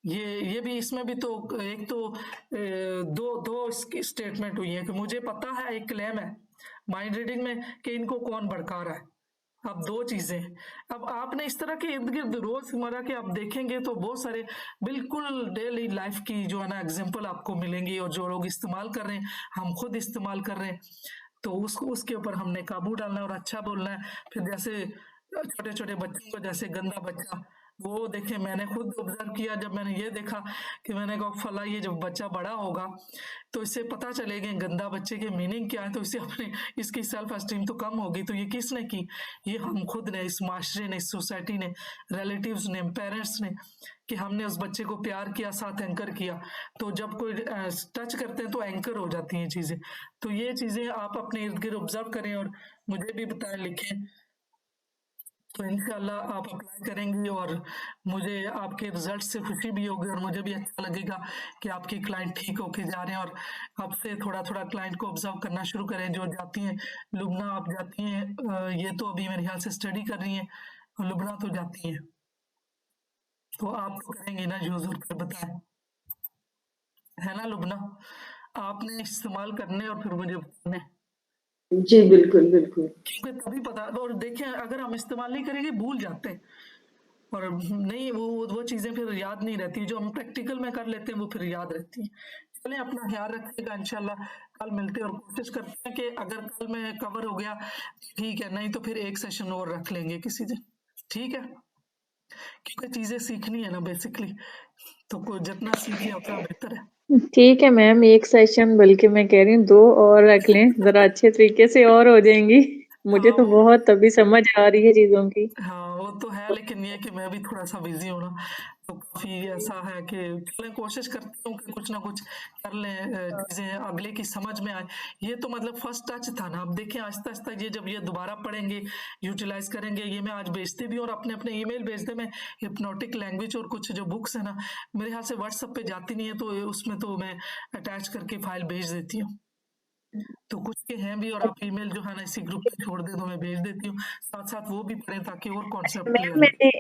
ये भी, इसमें भी तो एक तो दो स्टेटमेंट हुई है कि मुझे पता है, एक क्लेम है माइंड रीडिंग में कि इनको कौन भड़का रहा है। अब दो चीजें, अब आपने इस तरह के इर्द गिर्द रोजमर्रा के आप देखेंगे तो बहुत सारे बिल्कुल डेली लाइफ की जो है ना एग्जांपल आपको मिलेंगी, और जो लोग इस्तेमाल कर रहे हैं, हम खुद इस्तेमाल कर रहे हैं, तो उसके ऊपर हमने काबू डालना है और अच्छा बोलना है। फिर जैसे छोटे छोटे बच्चों को, जैसे गंदा बच्चा, वो देखे मैंने खुद ऑब्जर्व किया, जब मैंने ये देखा कि मैंने कहा फला ये जब बच्चा बड़ा होगा तो इससे पता चलेगा गंदा बच्चे के मीनिंग क्या है, तो इससे अपने इसकी सेल्फ एस्टीम तो कम होगी। तो ये किसने की? ये हम खुद ने, इस माशरे ने, इस सोसाइटी ने, रिलेटिव्स ने, पेरेंट्स ने, कि हमने उस बच्चे को प्यार किया, साथ एंकर किया। तो जब कोई टच करते हैं तो एंकर हो जाती हैं चीजें। तो ये चीजें आप अपने इर्द गिर्द ऑब्जर्व करें और मुझे भी बताएं, लिखें, तो इंशाल्लाह आप अप्लाई करेंगी और मुझे आपके रिजल्ट से खुशी भी होगी, और मुझे भी अच्छा लगेगा कि आपकी क्लाइंट ठीक होके जा रहे हैं। और आपसे थोड़ा थोड़ा क्लाइंट को ऑब्जर्व करना शुरू करें। जो जाती हैं, लुबना आप जाती हैं, ये तो अभी मेरे ख्याल से स्टडी कर रही हैं, लुबना तो जाती हैं, तो आप तो करेंगे ना जो जरूर कर बताएं, है ना लुबना? आपने इस्तेमाल करने और फिर मुझे बताने, जी बिल्कुल बिल्कुल। क्योंकि तभी पता। और देखें अगर हम इस्तेमाल नहीं करेंगे भूल जाते हैं, और नहीं वो चीजें फिर याद नहीं रहती, जो हम प्रैक्टिकल में कर लेते हैं वो फिर याद रहती है। चलें, अपना ख्याल रखिएगा, इंशाल्लाह कल मिलते हैं और कोशिश करते हैं कि अगर कल में कवर हो गया ठीक है, नहीं तो फिर एक सेशन और रख लेंगे किसी दिन, ठीक है? क्योंकि चीजें सीखनी है ना बेसिकली, तो जितना सीखे उतना बेहतर है। ठीक है मैम, एक सेशन बल्कि मैं कह रही हूँ 2 और रख लें, ज़रा अच्छे तरीके से और हो जाएँगी। मुझे हाँ तो बहुत अभी समझ आ रही है चीज़ों की। हाँ, वो तो है, लेकिन ये है कि मैं भी थोड़ा सा बिजी हूँ ना, तो काफी ऐसा है कि मैं कोशिश करती हूँ कि कुछ ना कुछ कर लें, चीजें अगले की समझ में आए। ये तो मतलब फर्स्ट टच था ना, अब देखें आहिस्ता आहिस्ता ये जब ये दोबारा पढ़ेंगे, यूटिलाइज करेंगे, ये मैं आज भेजते भी हूँ और अपने अपने ईमेल भेजते, मैं हिप्नोटिक लैंग्वेज और कुछ जो बुक्स है ना, मेरे ख्याल से व्हाट्सएप पे जाती नहीं है, तो उसमें तो मैं अटैच करके फाइल भेज देती हूँ। तो कुछ के हैं भी, और आप ईमेल जो है ना इसी ग्रुप पे छोड़ दे तो मैं भेज देती हूँ, साथ साथ वो भी पढ़ें ताकि और कॉन्सेप्ट मैम क्लियर हो। मैंने